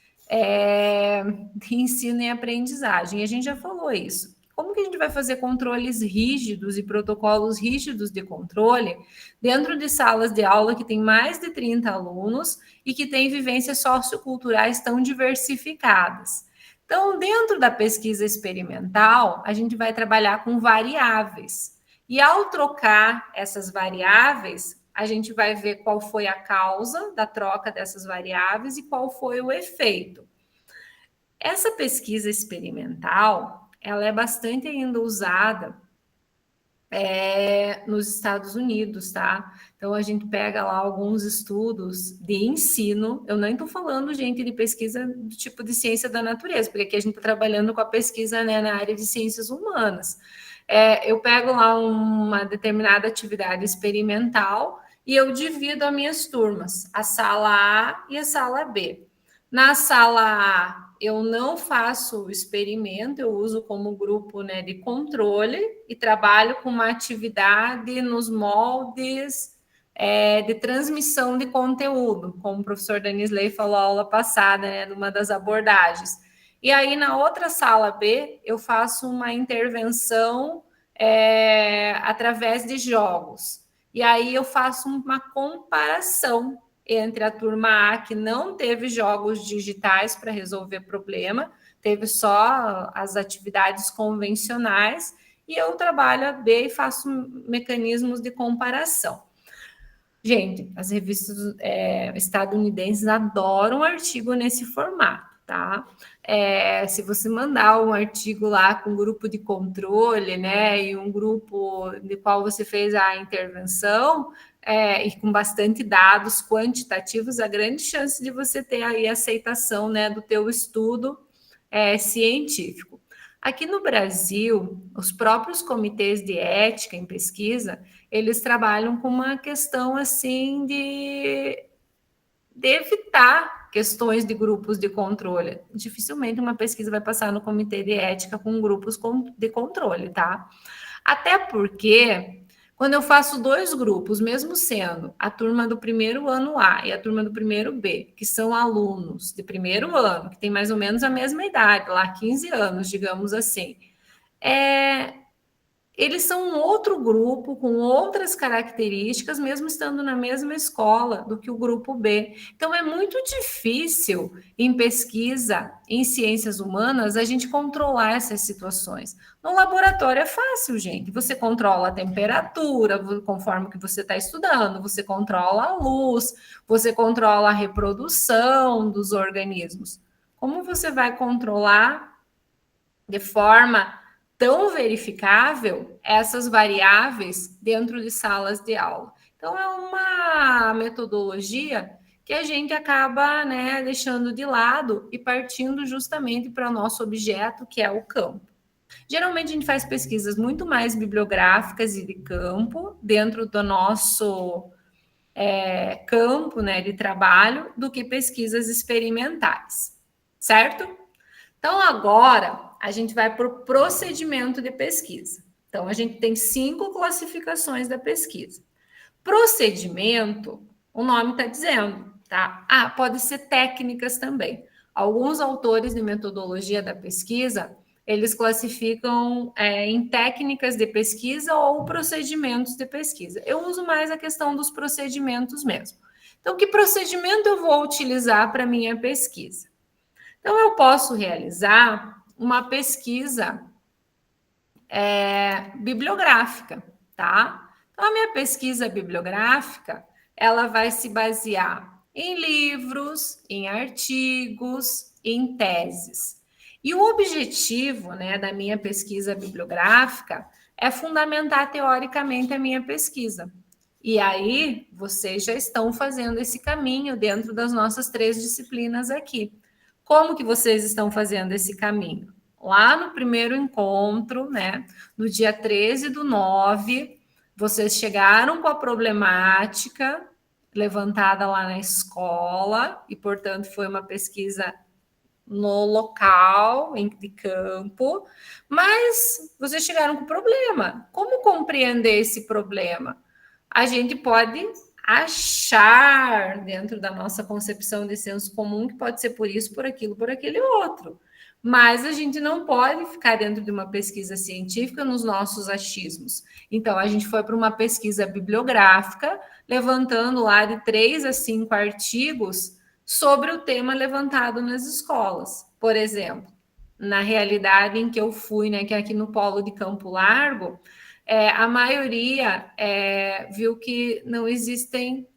de ensino e aprendizagem. E a gente já falou isso. Como que a gente vai fazer controles rígidos e protocolos rígidos de controle dentro de salas de aula que tem mais de 30 alunos e que têm vivências socioculturais tão diversificadas? Então, dentro da pesquisa experimental, a gente vai trabalhar com variáveis. E ao trocar essas variáveis, a gente vai ver qual foi a causa da troca dessas variáveis e qual foi o efeito. Essa pesquisa experimental, ela é bastante ainda usada nos Estados Unidos, tá? Então, a gente pega lá alguns estudos de ensino. Eu nem estou falando, gente, de pesquisa do tipo de ciência da natureza, porque aqui a gente está trabalhando com a pesquisa, né, na área de ciências humanas. Eu pego lá uma determinada atividade experimental e eu divido as minhas turmas, a sala A e a sala B. Na sala A, eu não faço experimento, eu uso como grupo, né, de controle e trabalho com uma atividade nos moldes de transmissão de conteúdo, como o professor Danisley falou na aula passada, né, numa das abordagens. E aí, na outra sala B, eu faço uma intervenção através de jogos. E aí eu faço uma comparação entre a turma A, que não teve jogos digitais para resolver problema, teve só as atividades convencionais, e eu trabalho a B e faço mecanismos de comparação. Gente, as revistas estadunidenses adoram artigo nesse formato, tá? Se você mandar um artigo lá com um grupo de controle, né, e um grupo de qual você fez a intervenção, e com bastante dados quantitativos, a grande chance de você ter aí a aceitação, né, do teu estudo científico. Aqui no Brasil, os próprios comitês de ética em pesquisa, eles trabalham com uma questão assim de evitar questões de grupos de controle. Dificilmente uma pesquisa vai passar no comitê de ética com grupos de controle, tá? Até porque quando eu faço 2 grupos, mesmo sendo a turma do primeiro ano A e a turma do primeiro B, que são alunos de primeiro ano, que tem mais ou menos a mesma idade, lá 15 anos, digamos assim, eles são um outro grupo, com outras características, mesmo estando na mesma escola do que o grupo B. Então, é muito difícil, em pesquisa, em ciências humanas, a gente controlar essas situações. No laboratório é fácil, gente. Você controla a temperatura, conforme que você está estudando, você controla a luz, você controla a reprodução dos organismos. Como você vai controlar de forma tão verificável essas variáveis dentro de salas de aula? Então, é uma metodologia que a gente acaba, né, deixando de lado e partindo justamente para o nosso objeto, que é o campo. Geralmente, a gente faz pesquisas muito mais bibliográficas e de campo dentro do nosso campo, né, de trabalho, do que pesquisas experimentais, certo? Então, agora, a gente vai para o procedimento de pesquisa. Então, a gente tem 5 classificações da pesquisa. Procedimento, o nome está dizendo, tá? Pode ser técnicas também. Alguns autores de metodologia da pesquisa, eles classificam em técnicas de pesquisa ou procedimentos de pesquisa. Eu uso mais a questão dos procedimentos mesmo. Então, que procedimento eu vou utilizar para minha pesquisa? Então, eu posso realizar uma pesquisa bibliográfica, tá? Então, a minha pesquisa bibliográfica, ela vai se basear em livros, em artigos, em teses. E o objetivo, né, da minha pesquisa bibliográfica é fundamentar teoricamente a minha pesquisa. E aí, vocês já estão fazendo esse caminho dentro das nossas 3 disciplinas aqui. Como que vocês estão fazendo esse caminho? Lá no primeiro encontro, né, no dia 13/9, vocês chegaram com a problemática levantada lá na escola e, portanto, foi uma pesquisa no local, de campo, mas vocês chegaram com problema. Como compreender esse problema? A gente pode achar, dentro da nossa concepção de senso comum, que pode ser por isso, por aquilo, por aquele outro. Mas a gente não pode ficar dentro de uma pesquisa científica nos nossos achismos. Então, a gente foi para uma pesquisa bibliográfica, levantando lá de 3 a 5 artigos sobre o tema levantado nas escolas. Por exemplo, na realidade em que eu fui, né, que é aqui no Polo de Campo Largo, a maioria viu que não existem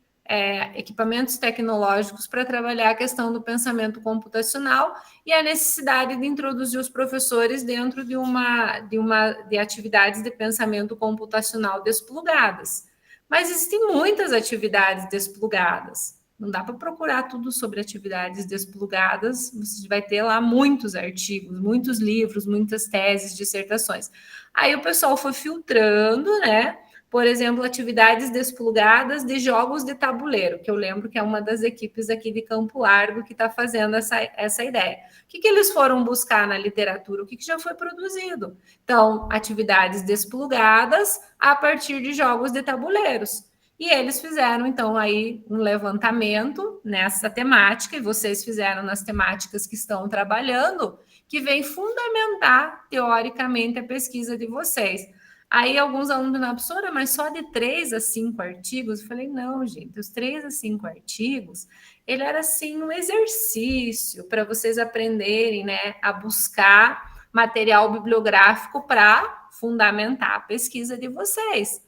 equipamentos tecnológicos para trabalhar a questão do pensamento computacional e a necessidade de introduzir os professores dentro de atividades de pensamento computacional desplugadas. Mas existem muitas atividades desplugadas. Não dá para procurar tudo sobre atividades desplugadas, você vai ter lá muitos artigos, muitos livros, muitas teses, dissertações. Aí o pessoal foi filtrando, né? Por exemplo, atividades desplugadas de jogos de tabuleiro, que eu lembro que é uma das equipes aqui de Campo Largo que está fazendo essa ideia. O que eles foram buscar na literatura? O que já foi produzido? Então, atividades desplugadas a partir de jogos de tabuleiros. E eles fizeram, então, aí um levantamento nessa temática, e vocês fizeram nas temáticas que estão trabalhando, que vem fundamentar, teoricamente, a pesquisa de vocês. Aí alguns alunos na professora, mas só de 3 a 5 artigos? Eu falei, não, gente, os 3 a 5 artigos, ele era, assim, um exercício para vocês aprenderem, né, a buscar material bibliográfico para fundamentar a pesquisa de vocês.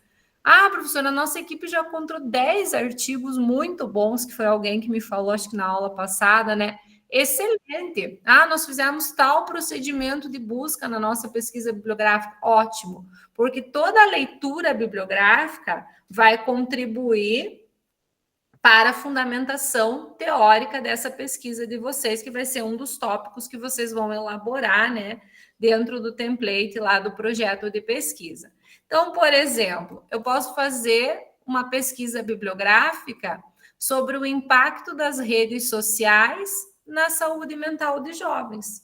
Ah, professora, a nossa equipe já encontrou 10 artigos muito bons, que foi alguém que me falou, acho que na aula passada, né? Excelente. Ah, nós fizemos tal procedimento de busca na nossa pesquisa bibliográfica. Ótimo, porque toda a leitura bibliográfica vai contribuir para a fundamentação teórica dessa pesquisa de vocês, que vai ser um dos tópicos que vocês vão elaborar, né, dentro do template lá do projeto de pesquisa. Então, por exemplo, eu posso fazer uma pesquisa bibliográfica sobre o impacto das redes sociais na saúde mental de jovens.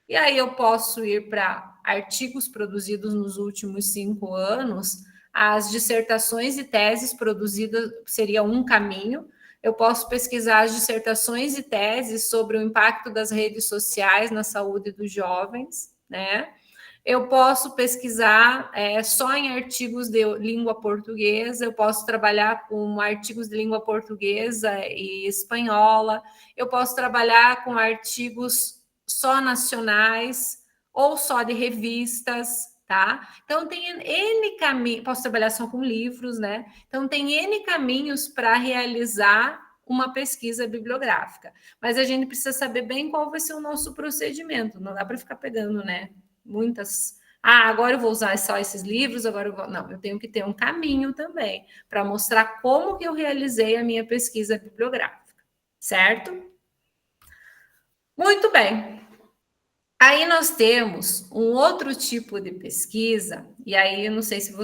E aí eu posso ir para artigos produzidos nos últimos 5 anos, as dissertações e teses produzidas seria um caminho. Eu posso pesquisar as dissertações e teses sobre o impacto das redes sociais na saúde dos jovens, né? Eu posso pesquisar só em artigos de língua portuguesa, eu posso trabalhar com artigos de língua portuguesa e espanhola, eu posso trabalhar com artigos só nacionais ou só de revistas, tá? Então, tem N caminhos, posso trabalhar só com livros, né? Então, tem N caminhos para realizar uma pesquisa bibliográfica, mas a gente precisa saber bem qual vai ser o nosso procedimento, não dá para ficar pegando, né? Muitas. Ah, agora eu vou usar só esses livros, agora eu vou. Não, eu tenho que ter um caminho também para mostrar como que eu realizei a minha pesquisa bibliográfica, certo? Muito bem. Aí nós temos um outro tipo de pesquisa, e aí eu não sei se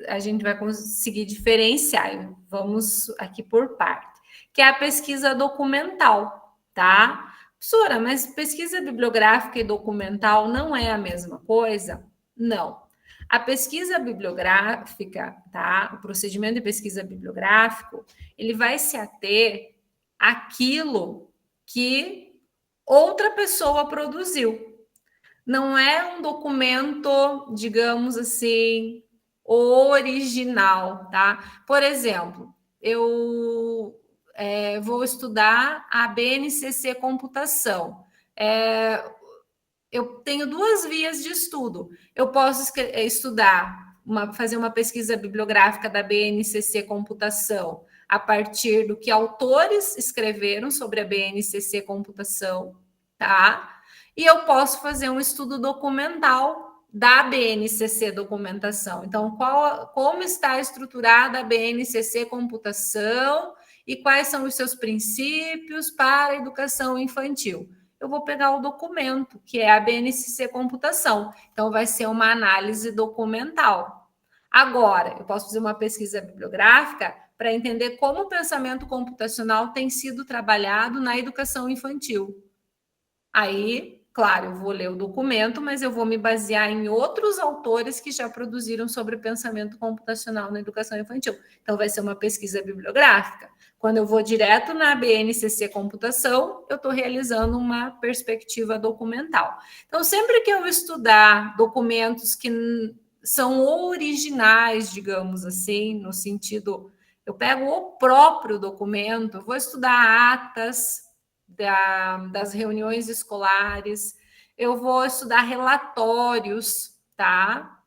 a gente vai conseguir diferenciar, vamos aqui por parte, que é a pesquisa documental, tá? Professora, mas pesquisa bibliográfica e documental não é a mesma coisa? Não. A pesquisa bibliográfica, tá? O procedimento de pesquisa bibliográfico, ele vai se ater àquilo que outra pessoa produziu. Não é um documento, digamos assim, original, tá? Por exemplo, eu vou estudar a BNCC Computação. Eu tenho 2 vias de estudo. Eu posso estudar, fazer uma pesquisa bibliográfica da BNCC Computação a partir do que autores escreveram sobre a BNCC Computação, tá? E eu posso fazer um estudo documental da BNCC Documentação. Então, como está estruturada a BNCC Computação e quais são os seus princípios para a educação infantil. eu vou pegar o documento, que é a BNCC Computação. Então, vai ser uma análise documental. Agora, eu posso fazer uma pesquisa bibliográfica para entender como o pensamento computacional tem sido trabalhado na educação infantil. Aí, claro, eu vou ler o documento, mas eu vou me basear em outros autores que já produziram sobre pensamento computacional na educação infantil. Então, vai ser uma pesquisa bibliográfica. Quando eu vou direto na BNCC Computação, eu estou realizando uma perspectiva documental. Então, sempre que eu estudar documentos que são originais, digamos assim, no sentido, eu pego o próprio documento, vou estudar atas das reuniões escolares, eu vou estudar relatórios, tá?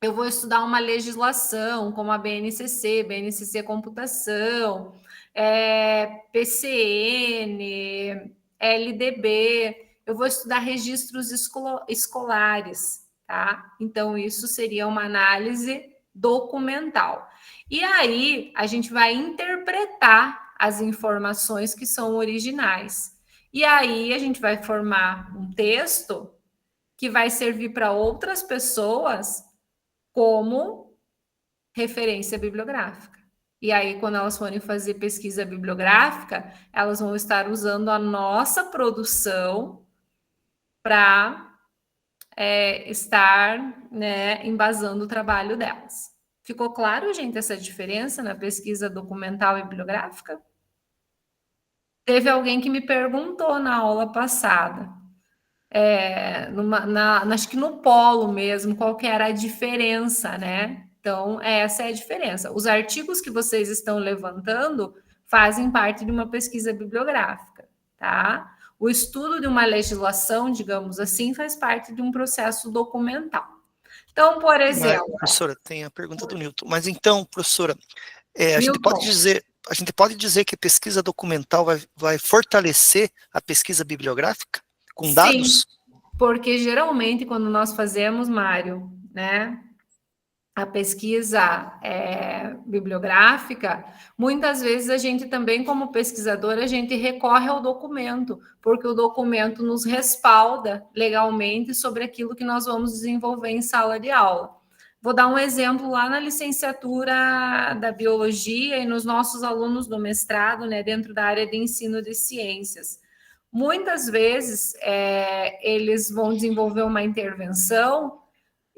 Eu vou estudar uma legislação, como a BNCC Computação, PCN, LDB, eu vou estudar registros escolares, tá? Então, isso seria uma análise documental. E aí, a gente vai interpretar as informações que são originais. E aí, a gente vai formar um texto que vai servir para outras pessoas como referência bibliográfica. E aí, quando elas forem fazer pesquisa bibliográfica, elas vão estar usando a nossa produção para estar, né, embasando o trabalho delas. Ficou claro, gente, essa diferença na pesquisa documental e bibliográfica? Teve alguém que me perguntou na aula passada, acho que no polo mesmo, qual que era a diferença, né? Então, essa é a diferença. Os artigos que vocês estão levantando fazem parte de uma pesquisa bibliográfica, tá? O estudo de uma legislação, digamos assim, faz parte de um processo documental. Então, por exemplo... Mas, professora, tem a pergunta do Newton. Mas então, professora, a gente pode dizer que a pesquisa documental vai fortalecer a pesquisa bibliográfica com dados? Sim, porque geralmente quando nós fazemos, Mário, né, a pesquisa bibliográfica, muitas vezes a gente também, como pesquisador, a gente recorre ao documento, porque o documento nos respalda legalmente sobre aquilo que nós vamos desenvolver em sala de aula. Vou dar um exemplo lá na licenciatura da biologia e nos nossos alunos do mestrado, né, dentro da área de ensino de ciências. Muitas vezes eles vão desenvolver uma intervenção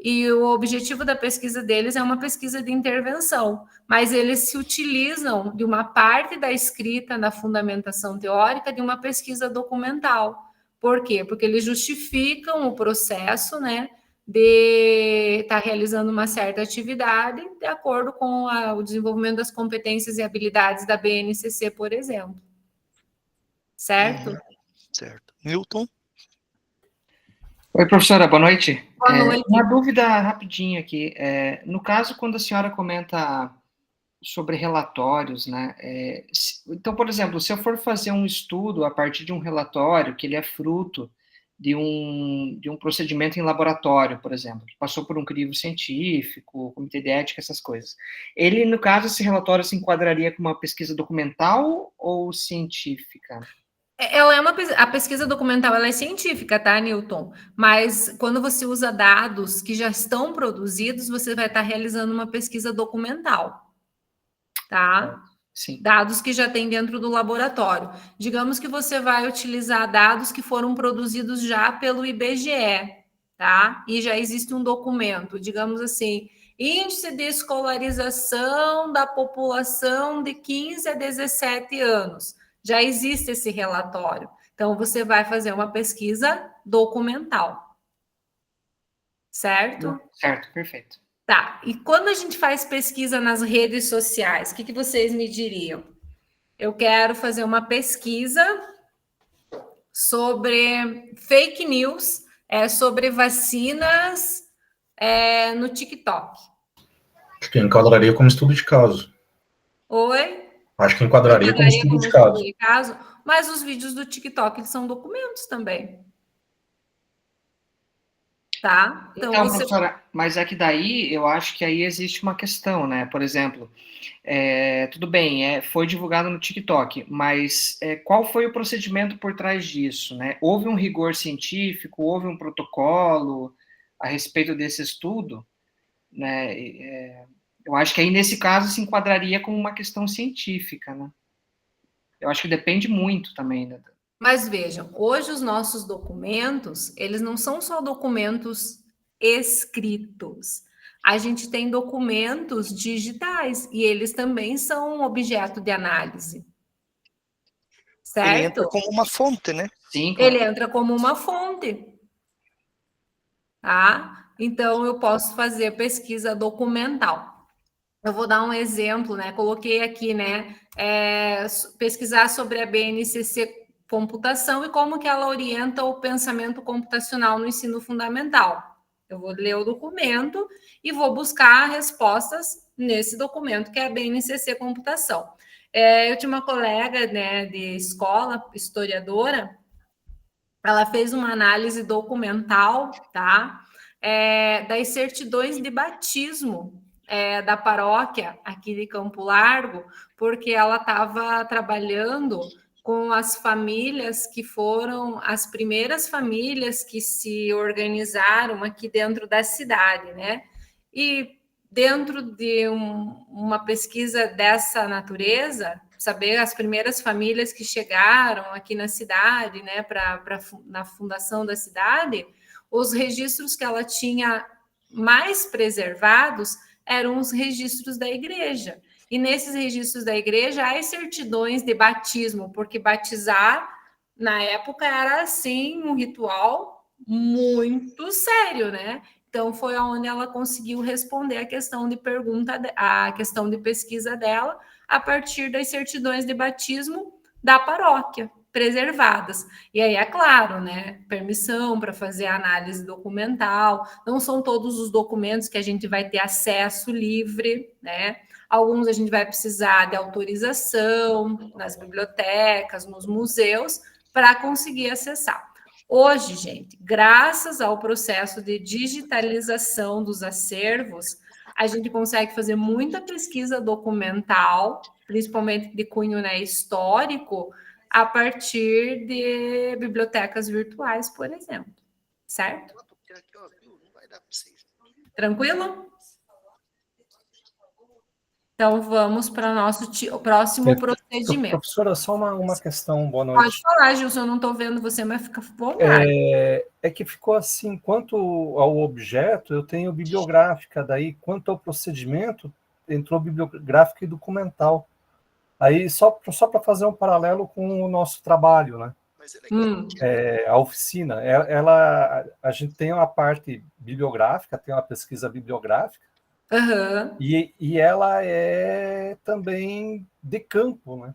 e o objetivo da pesquisa deles é uma pesquisa de intervenção, mas eles se utilizam de uma parte da escrita na fundamentação teórica de uma pesquisa documental. Por quê? Porque eles justificam o processo, né, de estar realizando uma certa atividade de acordo com o desenvolvimento das competências e habilidades da BNCC, por exemplo. Certo? Certo. Newton? Oi, professora, boa noite. Boa noite. Uma dúvida rapidinha aqui. No caso, quando a senhora comenta sobre relatórios, né? Então, por exemplo, se eu for fazer um estudo a partir de um relatório que ele é fruto de um procedimento em laboratório, por exemplo, que passou por um crivo científico, comitê de ética, essas coisas. Ele, no caso, esse relatório se enquadraria como uma pesquisa documental ou científica? A pesquisa documental ela é científica, tá, Newton? Mas quando você usa dados que já estão produzidos, você vai estar realizando uma pesquisa documental, tá? Sim. Dados que já tem dentro do laboratório. Digamos que você vai utilizar dados que foram produzidos já pelo IBGE, tá? E já existe um documento, digamos assim, Índice de Escolarização da População de 15 a 17 anos. Já existe esse relatório. Então, você vai fazer uma pesquisa documental. Certo? Certo, perfeito. Tá. E quando a gente faz pesquisa nas redes sociais, o que vocês me diriam? Eu quero fazer uma pesquisa sobre fake news, sobre vacinas no TikTok. Acho que enquadraria como estudo de caso. Oi? Acho que enquadraria como estudo de caso. Mas os vídeos do TikTok eles são documentos também. tá? Então, professora, mas é que daí eu acho que aí existe uma questão, né? Por exemplo, tudo bem, foi divulgado no TikTok, mas qual foi o procedimento por trás disso, né? Houve um rigor científico, houve um protocolo a respeito desse estudo, né? Eu acho que aí nesse caso se enquadraria como uma questão científica, né? Eu acho que depende muito também, né? Mas vejam, hoje os nossos documentos, eles não são só documentos escritos. A gente tem documentos digitais e eles também são objeto de análise. Certo? Ele entra como uma fonte, né? Sim, claro. Ele entra como uma fonte. Tá? Então, eu posso fazer pesquisa documental. Eu vou dar um exemplo, né? Coloquei aqui, né? Pesquisar sobre a BNCC computação e como que ela orienta o pensamento computacional no ensino fundamental. Eu vou ler o documento e vou buscar respostas nesse documento, que é a BNCC computação. Eu tinha uma colega, né, de escola, historiadora, ela fez uma análise documental, tá? Das certidões de batismo da paróquia aqui de Campo Largo, porque ela estava trabalhando com as famílias que foram as primeiras famílias que se organizaram aqui dentro da cidade, né? E dentro de uma pesquisa dessa natureza, saber as primeiras famílias que chegaram aqui na cidade, né, na fundação da cidade, os registros que ela tinha mais preservados eram os registros da igreja. E nesses registros da igreja há as certidões de batismo, porque batizar na época era assim um ritual muito sério, né? Então foi onde ela conseguiu responder a questão de pergunta, a questão de pesquisa dela, a partir das certidões de batismo da paróquia preservadas. E aí, é claro, né, permissão para fazer a análise documental, não são todos os documentos que a gente vai ter acesso livre, né? Alguns a gente vai precisar de autorização nas bibliotecas, nos museus, para conseguir acessar. Hoje, gente, graças ao processo de digitalização dos acervos, a gente consegue fazer muita pesquisa documental, principalmente de cunho, né, histórico, a partir de bibliotecas virtuais, por exemplo. Certo? Tranquilo? Então, vamos para o nosso próximo procedimento. Professora, só uma questão, boa noite. Pode falar, Gilson, eu não estou vendo você, mas fica à vontade. É que ficou assim, quanto ao objeto, eu tenho bibliográfica, daí, quanto ao procedimento, entrou bibliográfica e documental. Aí, só para fazer um paralelo com o nosso trabalho, né? A oficina, a gente tem uma parte bibliográfica, tem uma pesquisa bibliográfica, e ela é também de campo, né?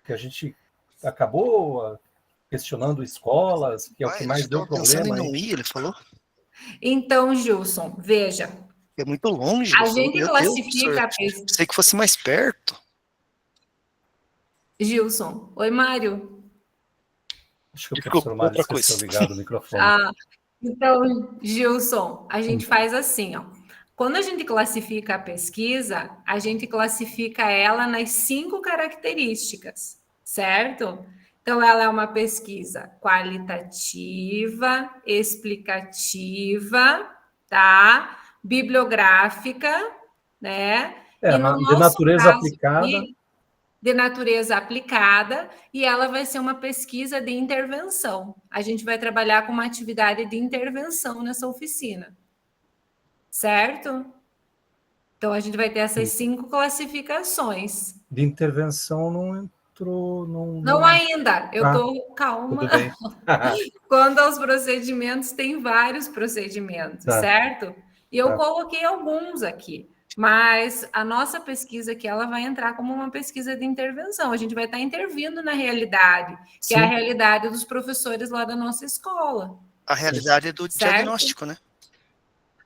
Que a gente acabou questionando escolas, que é o que mais deu problema. Não ir, ele falou? Então, Gilson, veja. É muito longe. A gente classifica a pesquisa. Pensei que fosse mais perto. Gilson. Oi, Mário. Acho que o professor Mário esqueceu ligado o microfone. Então, Gilson, a gente faz assim, ó. Quando a gente classifica a pesquisa, a gente classifica ela nas 5 características, certo? Então, ela é uma pesquisa qualitativa, explicativa, tá? Bibliográfica, né? E no de natureza caso, aplicada. De natureza aplicada, e ela vai ser uma pesquisa de intervenção. A gente vai trabalhar com uma atividade de intervenção nessa oficina. Certo? Então, a gente vai ter essas 5 classificações. De intervenção não entrou... Não ainda, eu estou calma. Tudo bem. Quando aos procedimentos, tem vários procedimentos, certo? E eu coloquei alguns aqui. Mas a nossa pesquisa aqui, ela vai entrar como uma pesquisa de intervenção. A gente vai estar intervindo na realidade, que é a realidade dos professores lá da nossa escola. A realidade do diagnóstico, né?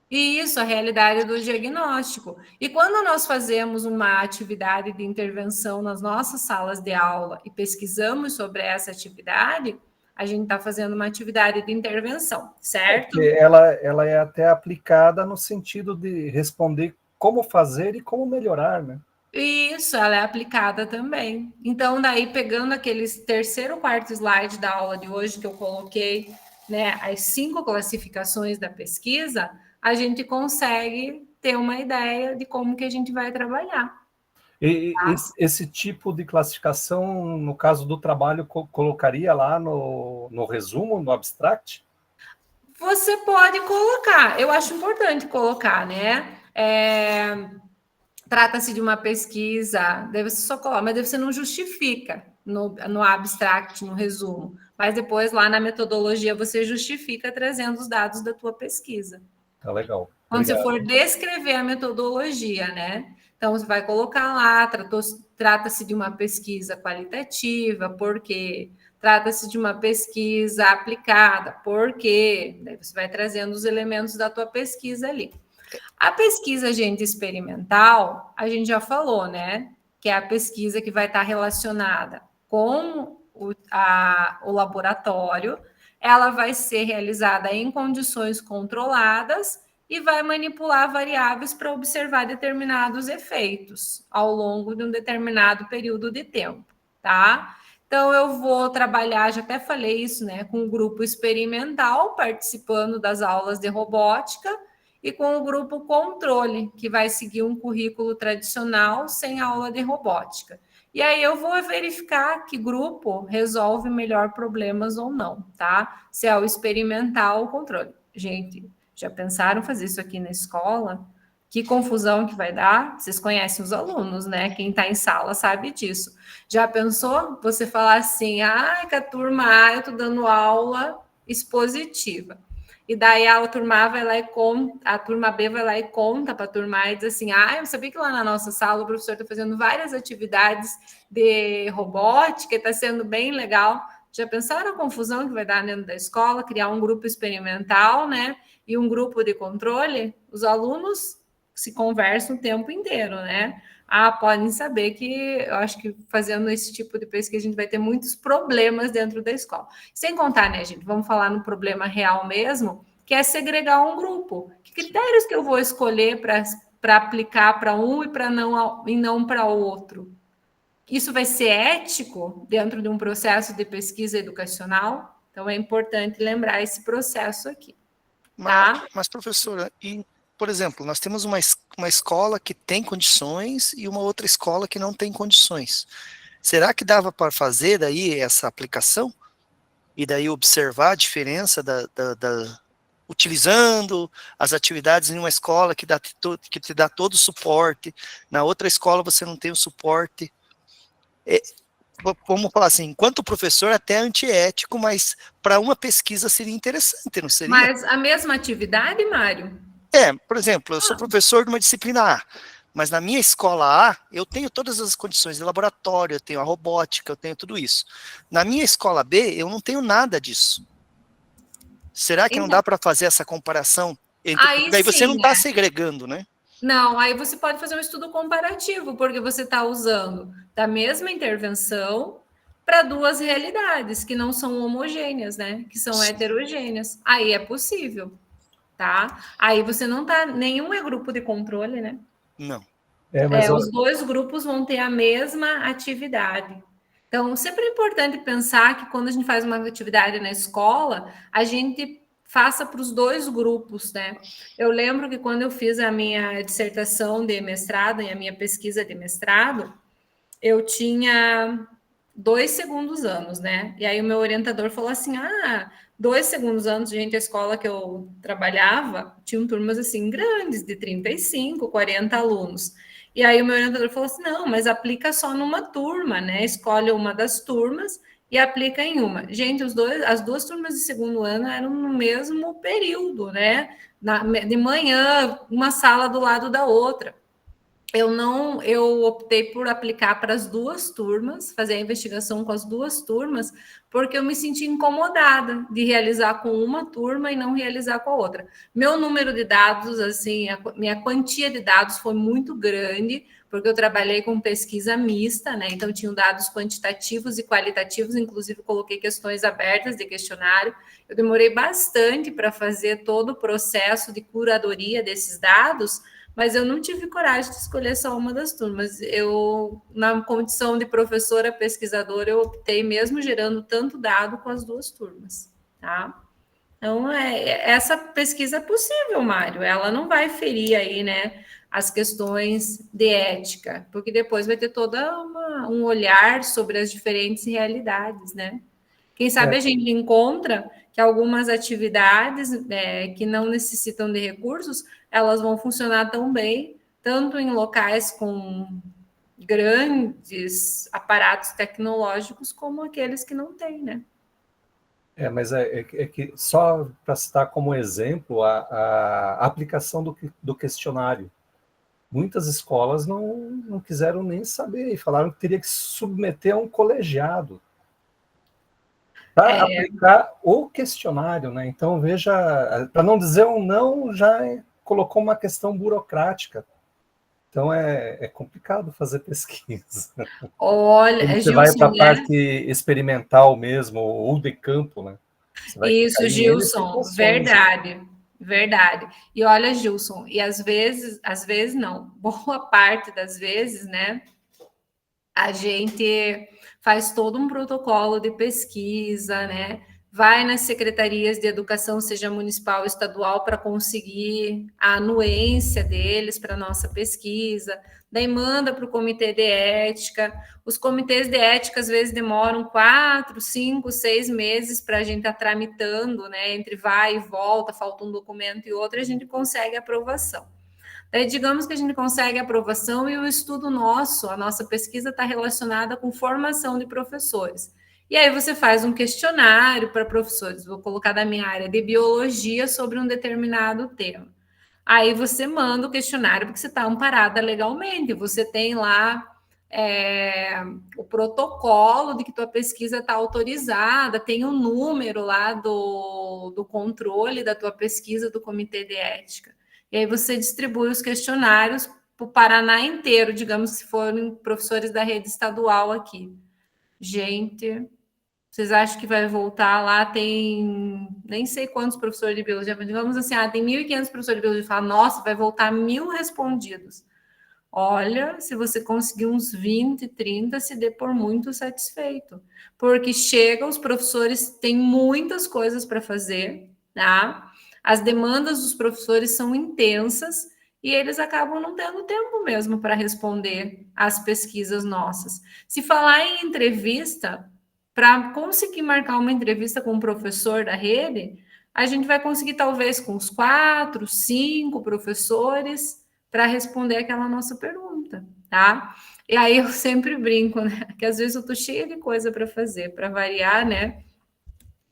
Isso, a realidade do diagnóstico. E quando nós fazemos uma atividade de intervenção nas nossas salas de aula e pesquisamos sobre essa atividade, a gente está fazendo uma atividade de intervenção, certo? Porque ela é até aplicada no sentido de responder como fazer e como melhorar, né? Isso, ela é aplicada também. Então, daí, pegando aqueles terceiro, quarto slide da aula de hoje que eu coloquei, né, as 5 classificações da pesquisa, a gente consegue ter uma ideia de como que a gente vai trabalhar. E esse tipo de classificação, no caso do trabalho, colocaria lá no resumo, no abstract? Você pode colocar, eu acho importante colocar, né? Trata-se de uma pesquisa, deve ser só colocar, mas você não justifica no abstract, no resumo. Mas depois, lá na metodologia, você justifica trazendo os dados da tua pesquisa. Tá legal. Quando você for descrever a metodologia, né? Então, você vai colocar lá, trata-se de uma pesquisa qualitativa, por quê? Trata-se de uma pesquisa aplicada, por quê? Daí você vai trazendo os elementos da tua pesquisa ali. A pesquisa agente experimental, a gente já falou, né? Que é a pesquisa que vai estar relacionada com o laboratório, ela vai ser realizada em condições controladas e vai manipular variáveis para observar determinados efeitos ao longo de um determinado período de tempo, tá? Então, eu vou trabalhar, já até falei isso, né, com um grupo experimental, participando das aulas de robótica, e com o grupo controle, que vai seguir um currículo tradicional sem aula de robótica. E aí eu vou verificar que grupo resolve melhor problemas ou não, tá? Se é o experimental ou controle. Gente, já pensaram fazer isso aqui na escola? Que confusão que vai dar? Vocês conhecem os alunos, né? Quem está em sala sabe disso. Já pensou você falar assim, que a turma A, eu estou dando aula expositiva. E daí a turma A vai lá e conta, a turma B vai lá e conta para a turma A e diz assim, eu sabia que lá na nossa sala o professor está fazendo várias atividades de robótica e está sendo bem legal. Já pensaram a confusão que vai dar dentro da escola, criar um grupo experimental, né? E um grupo de controle? Os alunos se conversam o tempo inteiro, né? Podem saber que eu acho que fazendo esse tipo de pesquisa a gente vai ter muitos problemas dentro da escola. Sem contar, né, gente? Vamos falar no problema real mesmo, que é segregar um grupo. Que critérios que eu vou escolher para aplicar para um e não para o outro? Isso vai ser ético dentro de um processo de pesquisa educacional? Então, é importante lembrar esse processo aqui. Tá? Mas professora, por exemplo, nós temos uma escola que tem condições e uma outra escola que não tem condições. Será que dava para fazer daí essa aplicação? E daí observar a diferença utilizando as atividades em uma escola que te dá todo o suporte, na outra escola você não tem o suporte. Vamos falar assim, enquanto professor até antiético, mas para uma pesquisa seria interessante, não seria? Mas a mesma atividade, Mário? Por exemplo, eu sou professor de uma disciplina A, mas na minha escola A, eu tenho todas as condições de laboratório, eu tenho a robótica, eu tenho tudo isso. Na minha escola B, eu não tenho nada disso. Será que não dá para fazer essa comparação? Daí você não está segregando, né? Não, aí você pode fazer um estudo comparativo, porque você está usando da mesma intervenção para duas realidades que não são homogêneas, né? Que são heterogêneas. Aí é possível. Tá? Aí você não tá... Nenhum é grupo de controle, né? Não. Os dois grupos vão ter a mesma atividade. Então, sempre é importante pensar que quando a gente faz uma atividade na escola, a gente faça para os dois grupos, né? Eu lembro que quando eu fiz a minha dissertação de mestrado e a minha pesquisa de mestrado, eu tinha 2 segundos anos, né? E aí o meu orientador falou assim, 2 segundos anos, gente, a escola que eu trabalhava, tinham turmas assim grandes, de 35, 40 alunos. E aí o meu orientador falou assim, não, mas aplica só numa turma, né? Escolhe uma das turmas e aplica em uma. Gente, as duas turmas de segundo ano eram no mesmo período, né? De manhã, uma sala do lado da outra. eu optei por aplicar para as 2 turmas, fazer a investigação com as 2 turmas, porque eu me senti incomodada de realizar com uma turma e não realizar com a outra. Meu número de dados, assim, minha quantia de dados foi muito grande, porque eu trabalhei com pesquisa mista, né? Então, tinha dados quantitativos e qualitativos, inclusive coloquei questões abertas de questionário. Eu demorei bastante para fazer todo o processo de curadoria desses dados, mas eu não tive coragem de escolher só uma das turmas. Eu, na condição de professora pesquisadora, eu optei mesmo gerando tanto dado com as 2 turmas, tá? Então, essa pesquisa é possível, Mário. Ela não vai ferir aí, né, as questões de ética, porque depois vai ter toda um olhar sobre as diferentes realidades, né? Quem sabe a gente encontra que algumas atividades que não necessitam de recursos, elas vão funcionar tão bem, tanto em locais com grandes aparatos tecnológicos, como aqueles que não têm, né? Mas é que só para citar como exemplo a aplicação do questionário. Muitas escolas não quiseram nem saber e falaram que teria que submeter a um colegiado para aplicar o questionário, né? Então, veja, para não dizer um não, já colocou uma questão burocrática. Então, é complicado fazer pesquisa. Olha, você Gilson, vai para a parte experimental mesmo, ou de campo, né? Isso, Gilson, verdade. E olha, Gilson, e às vezes não, boa parte das vezes, né, a gente faz todo um protocolo de pesquisa, né, vai nas secretarias de educação, seja municipal ou estadual, para conseguir a anuência deles para a nossa pesquisa, daí manda para o comitê de ética. Os comitês de ética, às vezes, demoram 4, 5, 6 meses para a gente estar tramitando, né, entre vai e volta, falta um documento e outro, a gente consegue aprovação. Daí, digamos que a gente consegue aprovação e o estudo nosso, a nossa pesquisa está relacionada com formação de professores. E aí você faz um questionário para professores, vou colocar da minha área de biologia sobre um determinado tema. Aí você manda o questionário porque você está amparada legalmente, você tem lá o protocolo de que tua pesquisa está autorizada, tem um número lá do controle da tua pesquisa do comitê de ética. E aí você distribui os questionários para o Paraná inteiro, digamos, se forem professores da rede estadual aqui. Gente, vocês acham que vai voltar lá? Tem nem sei quantos professores de biologia, mas digamos assim, tem 1.500 professores de biologia. Fala, nossa, vai voltar 1.000 respondidos. Olha, se você conseguir uns 20, 30, se dê por muito satisfeito. Porque chega, os professores têm muitas coisas para fazer, tá? As demandas dos professores são intensas e eles acabam não tendo tempo mesmo para responder às pesquisas nossas. Se falar em entrevista, para conseguir marcar uma entrevista com um professor da rede, a gente vai conseguir talvez com uns 4, 5 professores para responder aquela nossa pergunta, tá? E aí eu sempre brinco, né? Que às vezes eu tô cheia de coisa para fazer, para variar, né?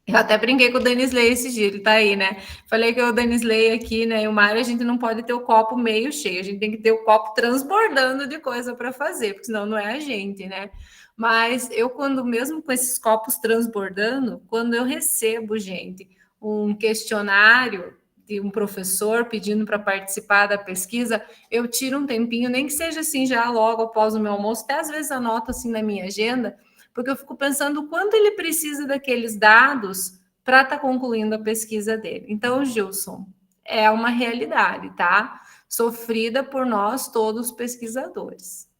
Eu até brinquei com o Danisley esse dia, ele tá aí, né? Falei que o Danisley aqui, né? E o Mário, a gente não pode ter o copo meio cheio, a gente tem que ter o copo transbordando de coisa para fazer, porque senão não é a gente, né? Mas eu, quando mesmo com esses copos transbordando, quando eu recebo, gente, um questionário de um professor pedindo para participar da pesquisa, eu tiro um tempinho, nem que seja assim, já logo após o meu almoço, até às vezes anoto assim na minha agenda, porque eu fico pensando o quanto ele precisa daqueles dados para estar concluindo a pesquisa dele. Então, Gilson, é uma realidade, tá? Sofrida por nós todos pesquisadores,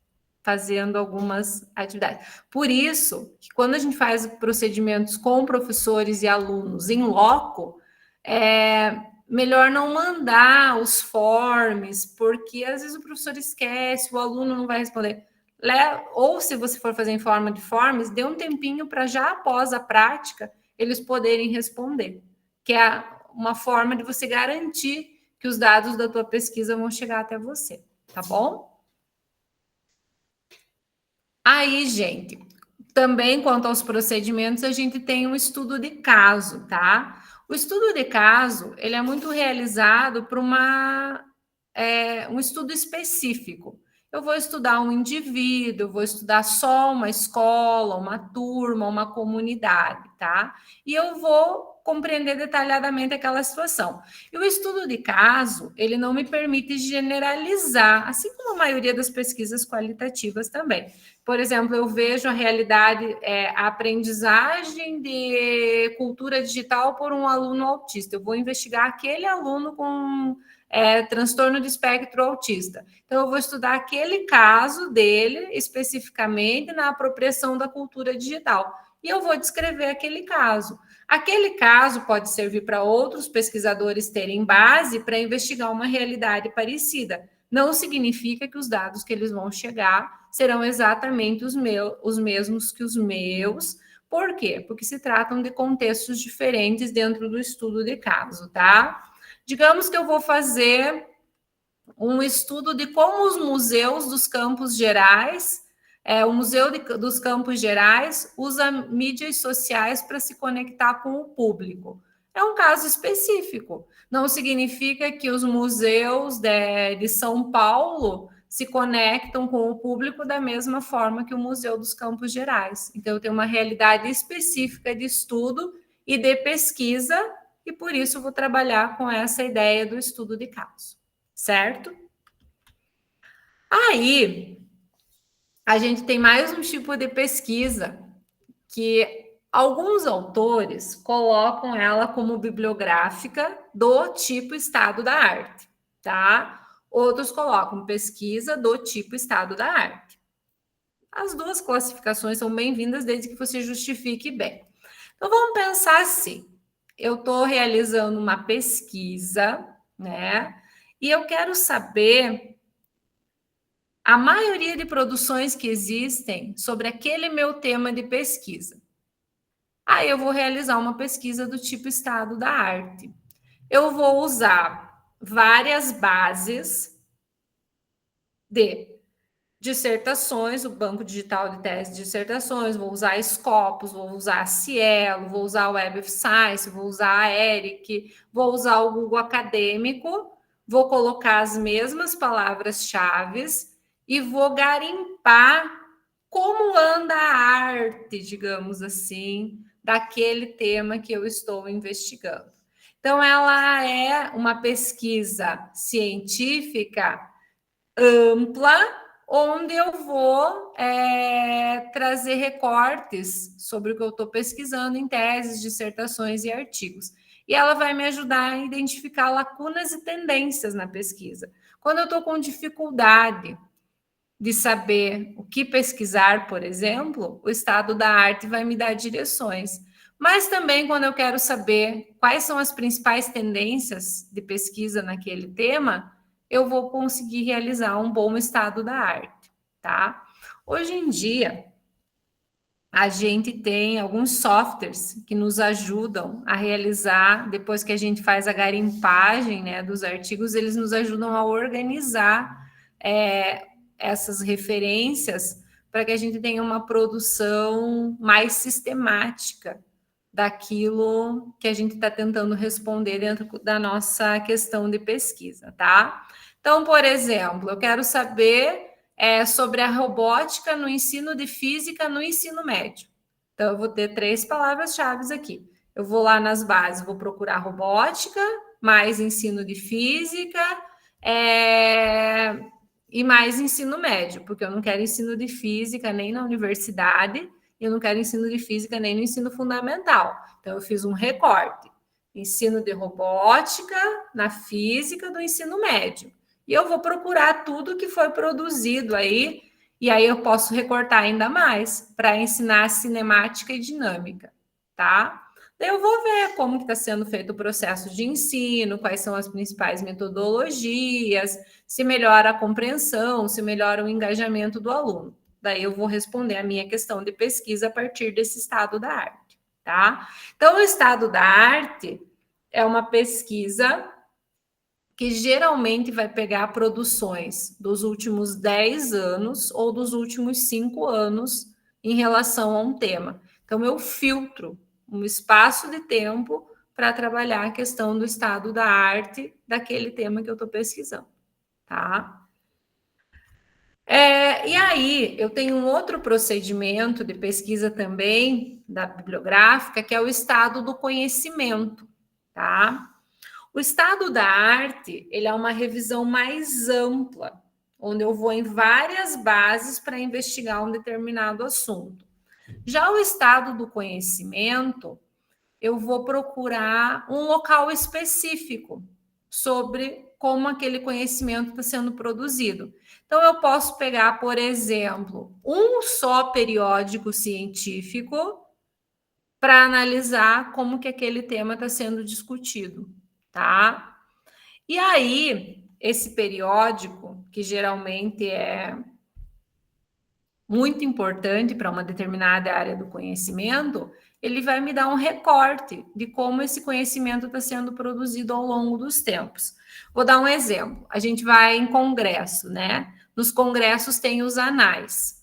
fazendo algumas atividades. Por isso, que quando a gente faz procedimentos com professores e alunos em loco, é melhor não mandar os forms, porque às vezes o professor esquece, o aluno não vai responder. Ou se você for fazer em forma de forms, dê um tempinho para já após a prática eles poderem responder, que é uma forma de você garantir que os dados da tua pesquisa vão chegar até você, tá bom? Aí, gente, também quanto aos procedimentos, a gente tem um estudo de caso, tá? O estudo de caso, ele é muito realizado por um estudo específico. eu vou estudar um indivíduo, eu vou estudar só uma escola, uma turma, uma comunidade, tá? E eu vou compreender detalhadamente aquela situação. E o estudo de caso, ele não me permite generalizar, assim como a maioria das pesquisas qualitativas também. Por exemplo, eu vejo a realidade, a aprendizagem de cultura digital por um aluno autista. Eu vou investigar aquele aluno com transtorno de espectro autista. Então, eu vou estudar aquele caso dele, especificamente, na apropriação da cultura digital. E eu vou descrever aquele caso. Aquele caso pode servir para outros pesquisadores terem base para investigar uma realidade parecida. Não significa que os dados que eles vão chegar serão exatamente os mesmos que os meus. Por quê? Porque se tratam de contextos diferentes dentro do estudo de caso, tá? Digamos que eu vou fazer um estudo de como os museus dos Campos Gerais, o Museu dos Campos Gerais usa mídias sociais para se conectar com o público. É um caso específico. Não significa que os museus de São Paulo se conectam com o público da mesma forma que o Museu dos Campos Gerais. Então, eu tenho uma realidade específica de estudo e de pesquisa, e por isso vou trabalhar com essa ideia do estudo de caso, certo? Aí, a gente tem mais um tipo de pesquisa que alguns autores colocam ela como bibliográfica do tipo estado da arte, tá? Outros colocam pesquisa do tipo estado da arte. As duas classificações são bem-vindas desde que você justifique bem. Então, vamos pensar assim. Eu estou realizando uma pesquisa, né? E eu quero saber a maioria de produções que existem sobre aquele meu tema de pesquisa. Aí eu vou realizar uma pesquisa do tipo estado da arte. Eu vou usar várias bases de dissertações, o Banco Digital de Tese de Dissertações, vou usar Scopus, vou usar a Cielo, vou usar o Web of Science, vou usar a ERIC, vou usar o Google Acadêmico, vou colocar as mesmas palavras-chave e vou garimpar como anda a arte, digamos assim, daquele tema que eu estou investigando. Então, ela é uma pesquisa científica ampla, onde eu vou trazer recortes sobre o que eu estou pesquisando em teses, dissertações e artigos. E ela vai me ajudar a identificar lacunas e tendências na pesquisa. Quando eu estou com dificuldade de saber o que pesquisar, por exemplo, o estado da arte vai me dar direções. Mas também quando eu quero saber quais são as principais tendências de pesquisa naquele tema, eu vou conseguir realizar um bom estado da arte, tá? Hoje em dia, a gente tem alguns softwares que nos ajudam a realizar, depois que a gente faz a garimpagem, né, dos artigos, eles nos ajudam a organizar essas referências para que a gente tenha uma produção mais sistemática daquilo que a gente está tentando responder dentro da nossa questão de pesquisa, tá? Então, por exemplo, eu quero saber sobre a robótica no ensino de física no ensino médio. Então, eu vou ter 3 palavras-chave aqui. Eu vou lá nas bases, vou procurar robótica, mais ensino de física, e mais ensino médio, porque eu não quero ensino de física nem na universidade, e eu não quero ensino de física nem no ensino fundamental. Então, eu fiz um recorte. Ensino de robótica na física do ensino médio. E eu vou procurar tudo que foi produzido aí, e aí eu posso recortar ainda mais para ensinar cinemática e dinâmica, tá? Daí eu vou ver como que está sendo feito o processo de ensino, quais são as principais metodologias, se melhora a compreensão, se melhora o engajamento do aluno. Daí eu vou responder a minha questão de pesquisa a partir desse estado da arte, tá? Então, o estado da arte é uma pesquisa que geralmente vai pegar produções dos últimos 10 anos ou dos últimos 5 anos em relação a um tema. Então, eu filtro um espaço de tempo para trabalhar a questão do estado da arte daquele tema que eu estou pesquisando, tá? E aí, eu tenho um outro procedimento de pesquisa também, da bibliográfica, que é o estado do conhecimento, tá? O estado da arte, ele é uma revisão mais ampla, onde eu vou em várias bases para investigar um determinado assunto. Já o estado do conhecimento, eu vou procurar um local específico sobre como aquele conhecimento está sendo produzido. Então, eu posso pegar, por exemplo, um só periódico científico para analisar como que aquele tema está sendo discutido, tá? E aí, esse periódico, que geralmente é muito importante para uma determinada área do conhecimento, ele vai me dar um recorte de como esse conhecimento está sendo produzido ao longo dos tempos. Vou dar um exemplo. A gente vai em congresso, né? Nos congressos tem os anais.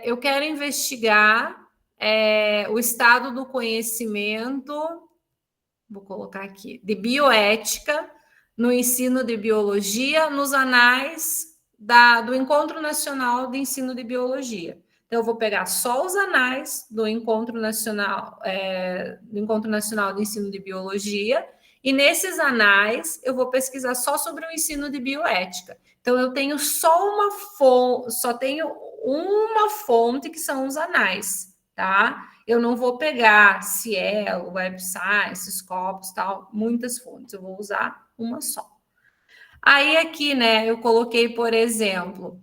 Eu quero investigar o estado do conhecimento, vou colocar aqui, de bioética no ensino de biologia, nos anais do Encontro Nacional de Ensino de Biologia. Então, eu vou pegar só os anais do Encontro Nacional de Ensino de Biologia, e nesses anais eu vou pesquisar só sobre o ensino de bioética. Então, eu tenho só tenho uma fonte, que são os anais, tá? Eu não vou pegar Cielo, Web Science, Scopus, tal, muitas fontes, eu vou usar uma só. Aí aqui, né, eu coloquei, por exemplo,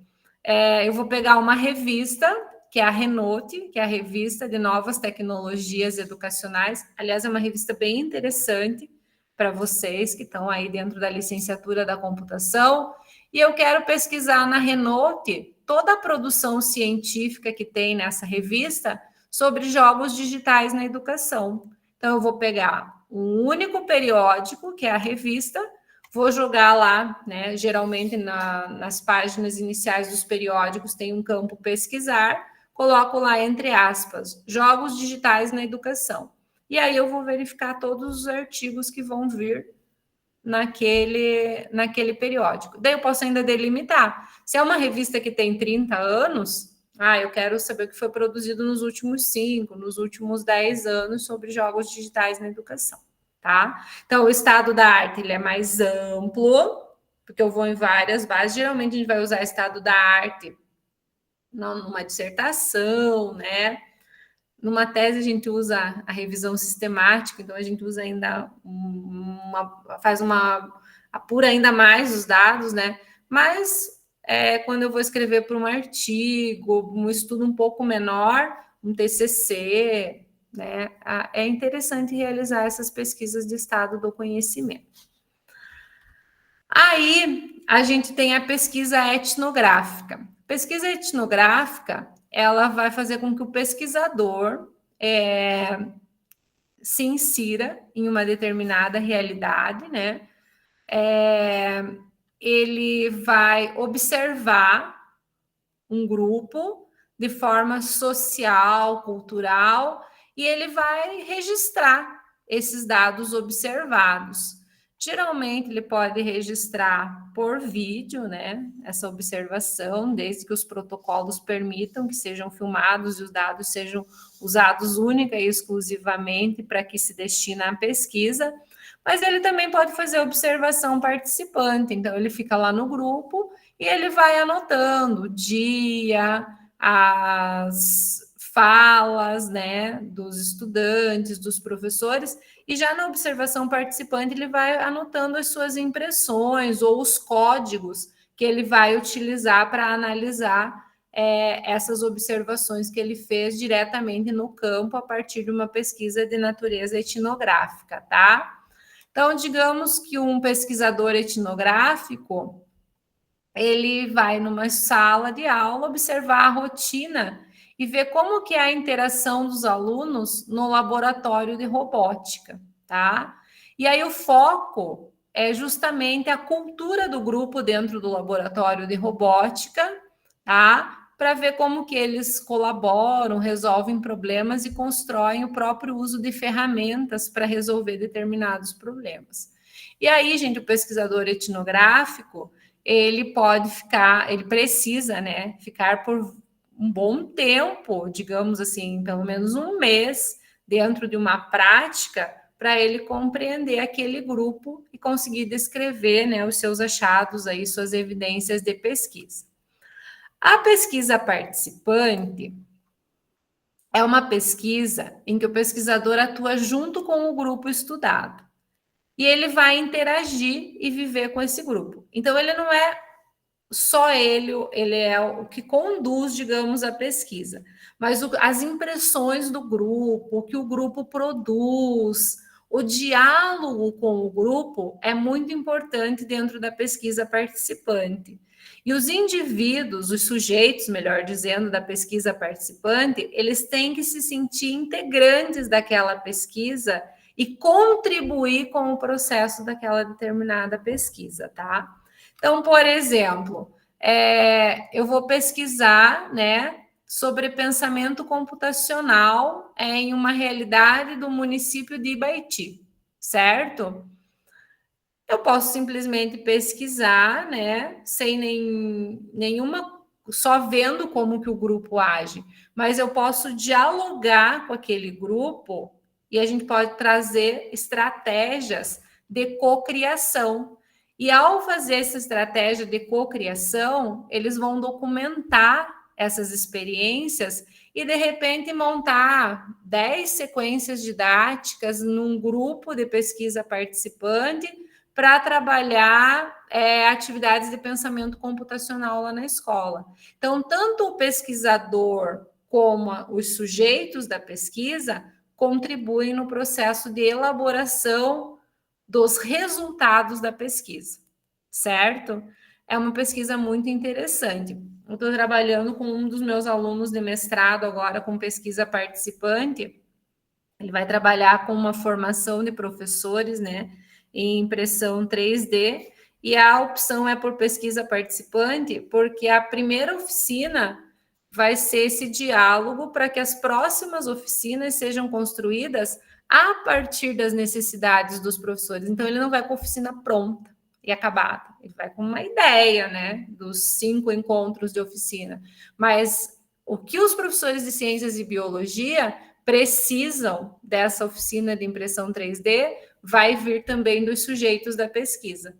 eu vou pegar uma revista, que é a Renote, que é a revista de novas tecnologias educacionais. Aliás, é uma revista bem interessante para vocês que estão aí dentro da licenciatura da computação. E eu quero pesquisar na Renote toda a produção científica que tem nessa revista sobre jogos digitais na educação. Então, eu vou pegar um único periódico, que é a revista, vou jogar lá, né? Geralmente nas páginas iniciais dos periódicos tem um campo pesquisar, coloco lá entre aspas, jogos digitais na educação. E aí eu vou verificar todos os artigos que vão vir naquele periódico. Daí eu posso ainda delimitar. Se é uma revista que tem 30 anos, eu quero saber o que foi produzido nos últimos 5, nos últimos 10 anos sobre jogos digitais na educação. Tá? Então, o estado da arte ele é mais amplo, porque eu vou em várias bases. Geralmente, a gente vai usar estado da arte numa dissertação, né? Numa tese, a gente usa a revisão sistemática, então a gente usa ainda apura ainda mais os dados, né? Mas quando eu vou escrever para um artigo, um estudo um pouco menor, um TCC, né? É interessante realizar essas pesquisas de estado do conhecimento. Aí, a gente tem a pesquisa etnográfica. Pesquisa etnográfica, ela vai fazer com que o pesquisador se insira em uma determinada realidade, né? Ele vai observar um grupo de forma social, cultural, e ele vai registrar esses dados observados. Geralmente, ele pode registrar por vídeo, né, essa observação, desde que os protocolos permitam que sejam filmados e os dados sejam usados única e exclusivamente para que se destina à pesquisa, mas ele também pode fazer observação participante, então ele fica lá no grupo e ele vai anotando o dia, as falas, né, dos estudantes, dos professores, e já na observação participante ele vai anotando as suas impressões ou os códigos que ele vai utilizar para analisar essas observações que ele fez diretamente no campo a partir de uma pesquisa de natureza etnográfica, tá? Então, digamos que um pesquisador etnográfico, ele vai numa sala de aula observar a rotina e ver como que é a interação dos alunos no laboratório de robótica, tá? E aí o foco é justamente a cultura do grupo dentro do laboratório de robótica, tá? Para ver como que eles colaboram, resolvem problemas e constroem o próprio uso de ferramentas para resolver determinados problemas. E aí, gente, o pesquisador etnográfico, ele precisa, né, ficar por um bom tempo, digamos assim, pelo menos um mês, dentro de uma prática, para ele compreender aquele grupo e conseguir descrever, né, os seus achados aí, suas evidências de pesquisa. A pesquisa participante é uma pesquisa em que o pesquisador atua junto com o grupo estudado. E ele vai interagir e viver com esse grupo. Então, ele não é só ele é o que conduz, digamos, a pesquisa. Mas as impressões do grupo, o que o grupo produz, o diálogo com o grupo é muito importante dentro da pesquisa participante. E os indivíduos, os sujeitos, melhor dizendo, da pesquisa participante, eles têm que se sentir integrantes daquela pesquisa e contribuir com o processo daquela determinada pesquisa, tá? Então, por exemplo, eu vou pesquisar, né, sobre pensamento computacional em uma realidade do município de Ibaiti, certo? Eu posso simplesmente pesquisar, né, sem nenhuma, só vendo como que o grupo age, mas eu posso dialogar com aquele grupo e a gente pode trazer estratégias de cocriação. E ao fazer essa estratégia de cocriação, eles vão documentar essas experiências e, de repente, montar 10 sequências didáticas num grupo de pesquisa participante para trabalhar atividades de pensamento computacional lá na escola. Então, tanto o pesquisador como os sujeitos da pesquisa contribuem no processo de elaboração dos resultados da pesquisa, certo? É uma pesquisa muito interessante. Eu estou trabalhando com um dos meus alunos de mestrado agora com pesquisa participante. Ele vai trabalhar com uma formação de professores, né, em impressão 3D, e a opção é por pesquisa participante, porque a primeira oficina vai ser esse diálogo para que as próximas oficinas sejam construídas a partir das necessidades dos professores. Então, ele não vai com a oficina pronta e acabada, ele vai com uma ideia, né, dos 5 encontros de oficina. Mas o que os professores de ciências e biologia precisam dessa oficina de impressão 3D vai vir também dos sujeitos da pesquisa,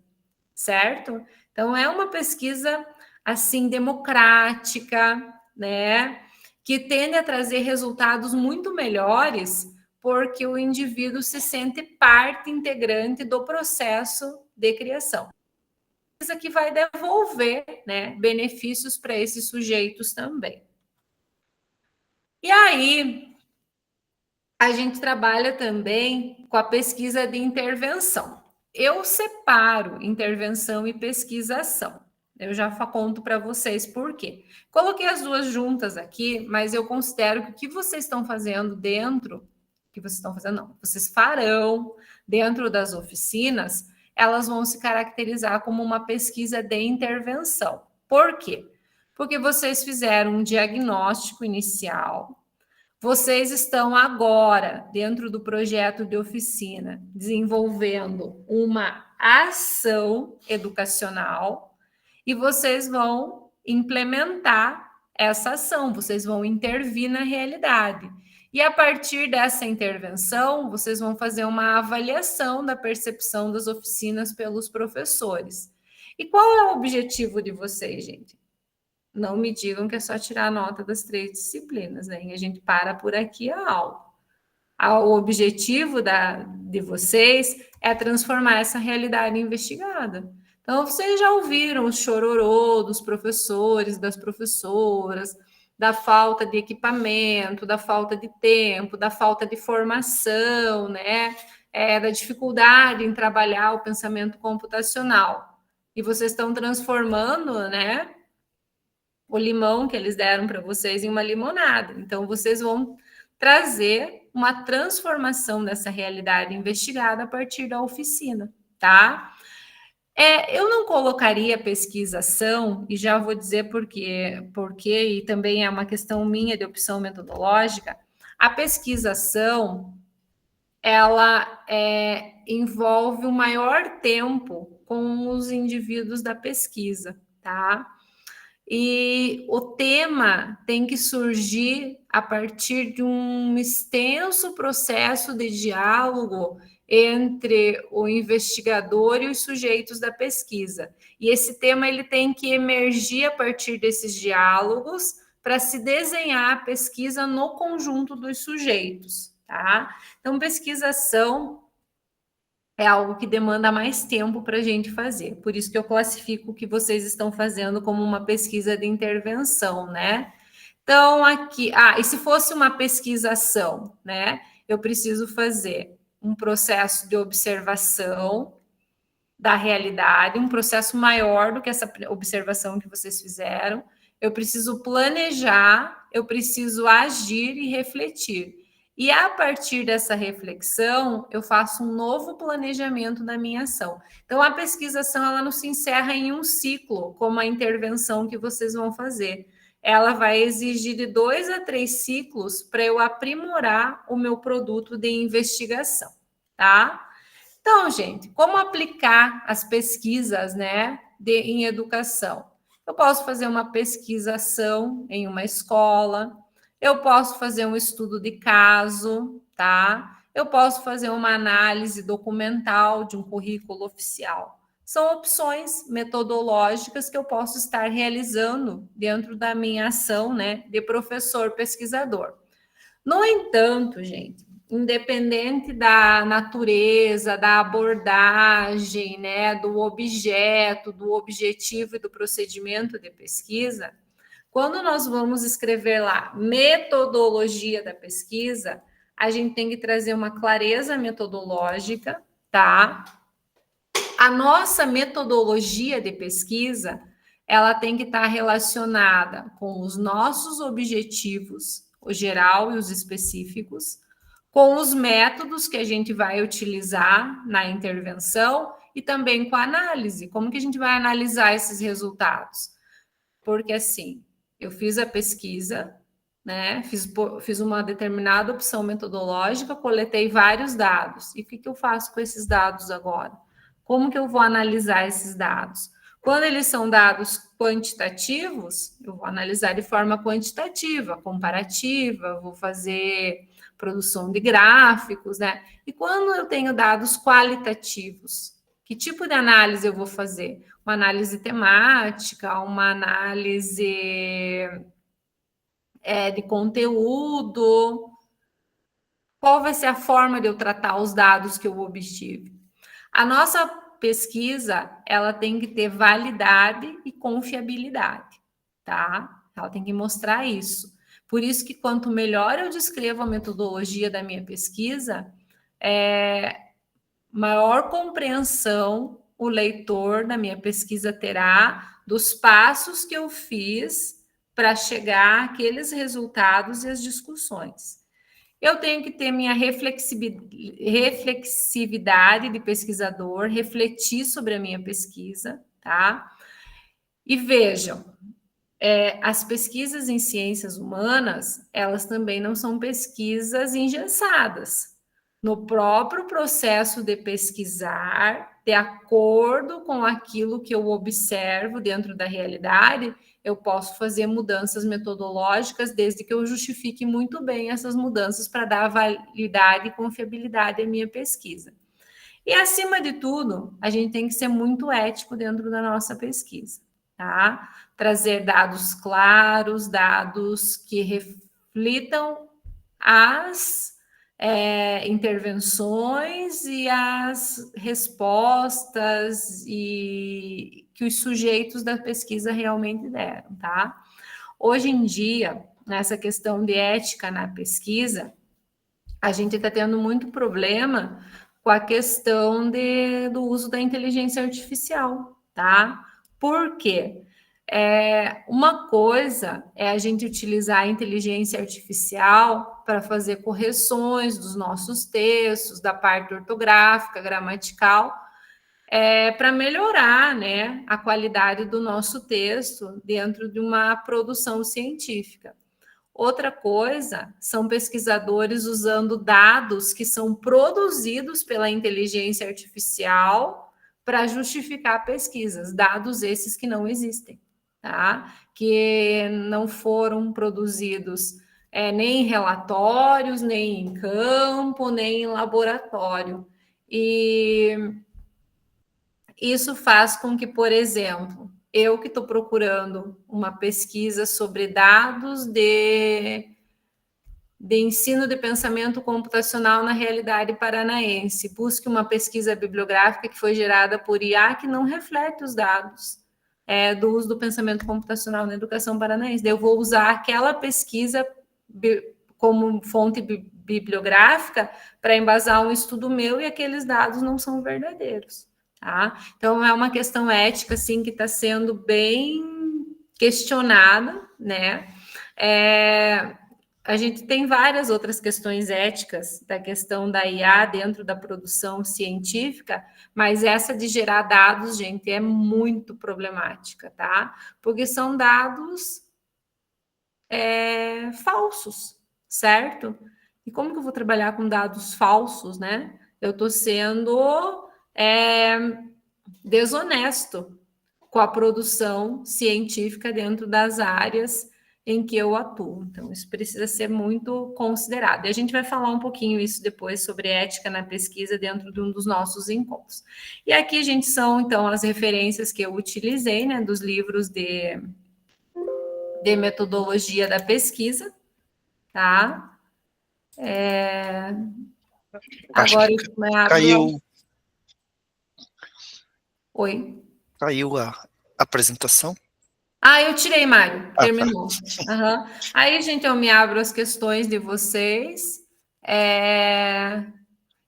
certo? Então, é uma pesquisa, assim, democrática, né, que tende a trazer resultados muito melhores porque o indivíduo se sente parte integrante do processo de criação. Isso que vai devolver, né, benefícios para esses sujeitos também. E aí, a gente trabalha também com a pesquisa de intervenção. Eu separo intervenção e pesquisação. Eu já conto para vocês por quê. Coloquei as duas juntas aqui, mas eu considero que o que vocês estão fazendo dentro, que vocês estão fazendo não, vocês farão dentro das oficinas, elas vão se caracterizar como uma pesquisa de intervenção. Por quê? Porque vocês fizeram um diagnóstico inicial. Vocês estão agora, dentro do projeto de oficina, desenvolvendo uma ação educacional e vocês vão implementar essa ação, vocês vão intervir na realidade. E a partir dessa intervenção, vocês vão fazer uma avaliação da percepção das oficinas pelos professores. E qual é o objetivo de vocês, gente? Não me digam que é só tirar a nota das 3 disciplinas, né? E a gente para por aqui a aula. O objetivo de vocês é transformar essa realidade investigada. Então, vocês já ouviram o chororô dos professores, das professoras, da falta de equipamento, da falta de tempo, da falta de formação, né? Da dificuldade em trabalhar o pensamento computacional. E vocês estão transformando, né, o limão que eles deram para vocês em uma limonada. Então, vocês vão trazer uma transformação dessa realidade investigada a partir da oficina, tá? Eu não colocaria pesquisação, e já vou dizer por quê, e também é uma questão minha de opção metodológica. A pesquisação, ela envolve um maior tempo com os indivíduos da pesquisa, tá? E o tema tem que surgir a partir de um extenso processo de diálogo entre o investigador e os sujeitos da pesquisa. E esse tema ele tem que emergir a partir desses diálogos para se desenhar a pesquisa no conjunto dos sujeitos, tá? Então, pesquisação é algo que demanda mais tempo para a gente fazer. Por isso que eu classifico o que vocês estão fazendo como uma pesquisa de intervenção, né? Então, aqui... e se fosse uma pesquisação, né? Eu preciso fazer um processo de observação da realidade, um processo maior do que essa observação que vocês fizeram. Eu preciso planejar, eu preciso agir e refletir. E a partir dessa reflexão, eu faço um novo planejamento da minha ação. Então, a pesquisação, ela não se encerra em um ciclo, como a intervenção que vocês vão fazer. Ela vai exigir de 2 a 3 ciclos para eu aprimorar o meu produto de investigação, tá? Então, gente, como aplicar as pesquisas, né, em educação? Eu posso fazer uma pesquisação em uma escola, eu posso fazer um estudo de caso, tá? Eu posso fazer uma análise documental de um currículo oficial. São opções metodológicas que eu posso estar realizando dentro da minha ação, né, de professor pesquisador. No entanto, gente, independente da natureza, da abordagem, né, do objeto, do objetivo e do procedimento de pesquisa, quando nós vamos escrever lá metodologia da pesquisa, a gente tem que trazer uma clareza metodológica, tá? A nossa metodologia de pesquisa, ela tem que estar relacionada com os nossos objetivos, o geral e os específicos, com os métodos que a gente vai utilizar na intervenção e também com a análise. Como que a gente vai analisar esses resultados? Porque, assim, eu fiz a pesquisa, né? Fiz uma determinada opção metodológica, coletei vários dados. E o que eu faço com esses dados agora? Como que eu vou analisar esses dados? Quando eles são dados quantitativos, eu vou analisar de forma quantitativa, comparativa, vou fazer produção de gráficos, né? E quando eu tenho dados qualitativos, que tipo de análise eu vou fazer? Uma análise temática, uma análise de conteúdo? Qual vai ser a forma de eu tratar os dados que eu obtive? A nossa pesquisa, ela tem que ter validade e confiabilidade, tá? Ela tem que mostrar isso. Por isso que quanto melhor eu descrevo a metodologia da minha pesquisa, maior compreensão o leitor da minha pesquisa terá dos passos que eu fiz para chegar àqueles resultados e as discussões. Eu tenho que ter minha reflexividade de pesquisador, refletir sobre a minha pesquisa, tá? E vejam, as pesquisas em ciências humanas, elas também não são pesquisas engessadas. No próprio processo de pesquisar, de acordo com aquilo que eu observo dentro da realidade, eu posso fazer mudanças metodológicas, desde que eu justifique muito bem essas mudanças para dar validade e confiabilidade à minha pesquisa. E, acima de tudo, a gente tem que ser muito ético dentro da nossa pesquisa, tá? Trazer dados claros, dados que reflitam as intervenções e as respostas e que os sujeitos da pesquisa realmente deram, tá? Hoje em dia, nessa questão de ética na pesquisa, a gente está tendo muito problema com a questão do uso da inteligência artificial, tá? Por quê? Uma coisa é a gente utilizar a inteligência artificial para fazer correções dos nossos textos, da parte ortográfica, gramatical, para melhorar, né, a qualidade do nosso texto dentro de uma produção científica. Outra coisa são pesquisadores usando dados que são produzidos pela inteligência artificial para justificar pesquisas, dados esses que não existem, tá? Que não foram produzidos nem em relatórios, nem em campo, nem em laboratório. E isso faz com que, por exemplo, eu que estou procurando uma pesquisa sobre dados de ensino de pensamento computacional na realidade paranaense, busque uma pesquisa bibliográfica que foi gerada por IA que não reflete os dados do uso do pensamento computacional na educação paranaense. Eu vou usar aquela pesquisa como fonte bibliográfica para embasar um estudo meu e aqueles dados não são verdadeiros. Tá? Então, é uma questão ética, assim, que está sendo bem questionada, né? A gente tem várias outras questões éticas da questão da IA dentro da produção científica, mas essa de gerar dados, gente, é muito problemática, tá? Porque são dados falsos, certo? E como que eu vou trabalhar com dados falsos, né? Eu estou sendo desonesto com a produção científica dentro das áreas em que eu atuo. Então, isso precisa ser muito considerado. E a gente vai falar um pouquinho isso depois sobre ética na pesquisa dentro de um dos nossos encontros. E aqui, gente, são, então, as referências que eu utilizei, né, dos livros de metodologia da pesquisa, tá? Agora, caiu. Oi. Caiu a apresentação. Eu tirei, Mário. Terminou. Uhum. Aí, gente, eu me abro as questões de vocês.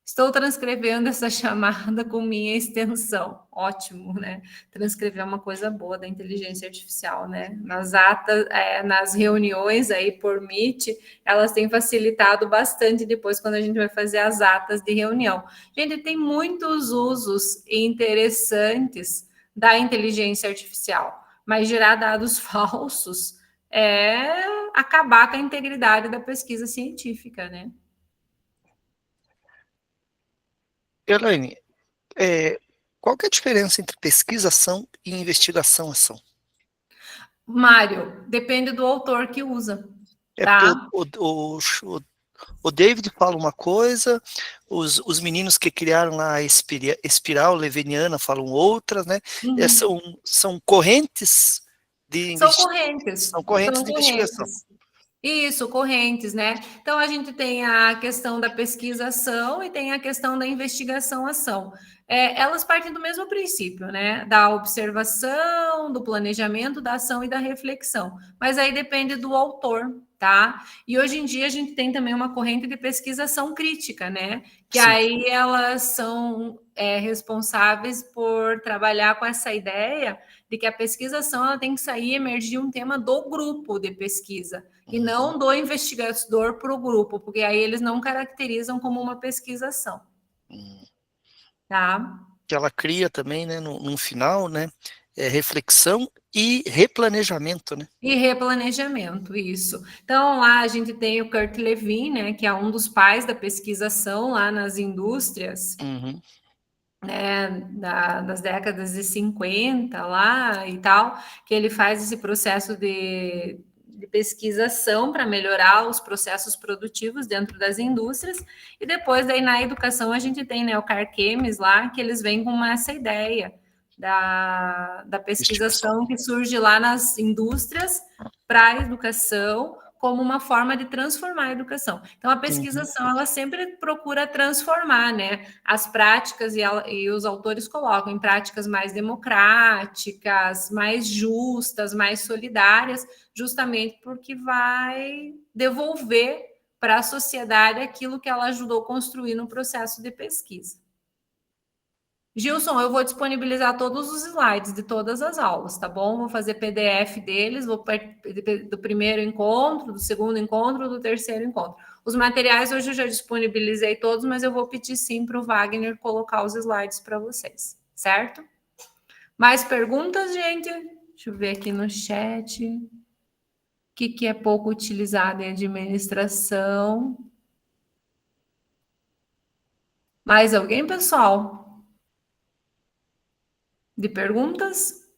Estou transcrevendo essa chamada com minha extensão. Ótimo, né? Transcrever é uma coisa boa da inteligência artificial, né? Nas atas, nas reuniões aí por Meet, elas têm facilitado bastante depois quando a gente vai fazer as atas de reunião. Gente, tem muitos usos interessantes da inteligência artificial, mas gerar dados falsos é acabar com a integridade da pesquisa científica, né? Elaine, qual que é a diferença entre pesquisação e investigação-ação? Mário, depende do autor que usa. Tá? O David fala uma coisa, os meninos que criaram lá a espiral leveniana falam outras, né? Uhum. São correntes de investigação. São correntes de investigação. Isso, correntes, né? Então, a gente tem a questão da pesquisação e tem a questão da investigação-ação. Elas partem do mesmo princípio, né? Da observação, do planejamento, da ação e da reflexão. Mas aí depende do autor, tá? E hoje em dia a gente tem também uma corrente de pesquisação crítica, né? Que Sim. Aí elas são responsáveis por trabalhar com essa ideia de que a pesquisação ela tem que sair e emergir um tema do grupo de pesquisa e não do investigador para o grupo, porque aí eles não caracterizam como uma pesquisação. Tá? Que ela cria também, né, no final, né, reflexão e replanejamento, né? E replanejamento, isso. Então, lá a gente tem o Kurt Lewin, né, que é um dos pais da pesquisação lá nas indústrias, né, das décadas de 50 lá e tal, que ele faz esse processo de pesquisação para melhorar os processos produtivos dentro das indústrias, e depois daí na educação a gente tem, né, o Carquemes lá, que eles vêm com essa ideia da pesquisação que surge lá nas indústrias para a educação, como uma forma de transformar a educação. Então, a pesquisação, ela sempre procura transformar, né, as práticas, e os autores colocam em práticas mais democráticas, mais justas, mais solidárias, justamente porque vai devolver para a sociedade aquilo que ela ajudou a construir no processo de pesquisa. Gilson, eu vou disponibilizar todos os slides de todas as aulas, tá bom? Vou fazer PDF deles, do primeiro encontro, do segundo encontro, do terceiro encontro. Os materiais hoje eu já disponibilizei todos, mas eu vou pedir sim para o Wagner colocar os slides para vocês, certo? Mais perguntas, gente? Deixa eu ver aqui no chat. que é pouco utilizado em administração? Mais alguém, pessoal? De perguntas?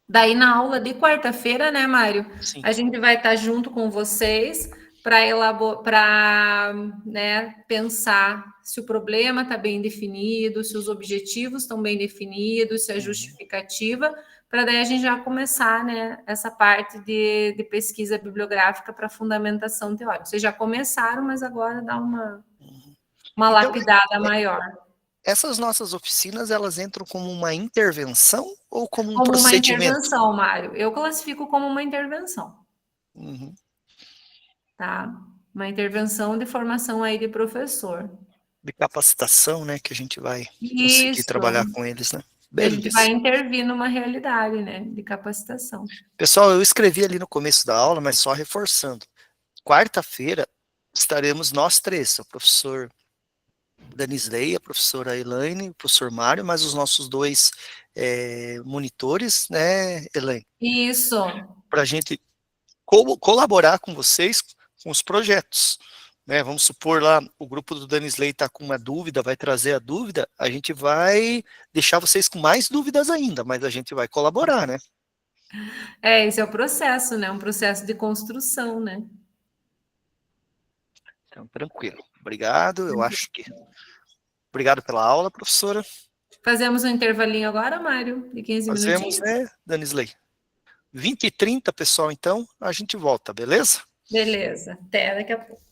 Daí, na aula de quarta-feira, né, Mário? Sim. A gente vai estar junto com vocês para né, pensar se o problema está bem definido, se os objetivos estão bem definidos, se a justificativa, para daí a gente já começar, né, essa parte de pesquisa bibliográfica para fundamentação teórica. Vocês já começaram, mas agora dá uma lapidada maior. Essas nossas oficinas, elas entram como uma intervenção ou como um procedimento? Como uma intervenção, Mário. Eu classifico como uma intervenção. Tá? Uma intervenção de formação aí de professor. De capacitação, né? Que a gente vai conseguir trabalhar com eles, né? Beleza. A gente vai intervir numa realidade, né? De capacitação. Pessoal, eu escrevi ali no começo da aula, mas só reforçando. Quarta-feira estaremos nós três, o professor Danisley, a professora Elaine, o professor Mário, mas os nossos dois monitores, né, Elaine? Isso. Para a gente colaborar com vocês com os projetos. Né? Vamos supor lá, o grupo do Danisley está com uma dúvida, vai trazer a dúvida, a gente vai deixar vocês com mais dúvidas ainda, mas a gente vai colaborar, né? Esse é o processo, né? Um processo de construção, né? Então, tranquilo. Obrigado, eu acho que... Obrigado pela aula, professora. Fazemos um intervalinho agora, Mário, de 15 minutinhos? Fazemos, né, Danisley? 20h30, pessoal, então, a gente volta, beleza? Beleza, até daqui a pouco.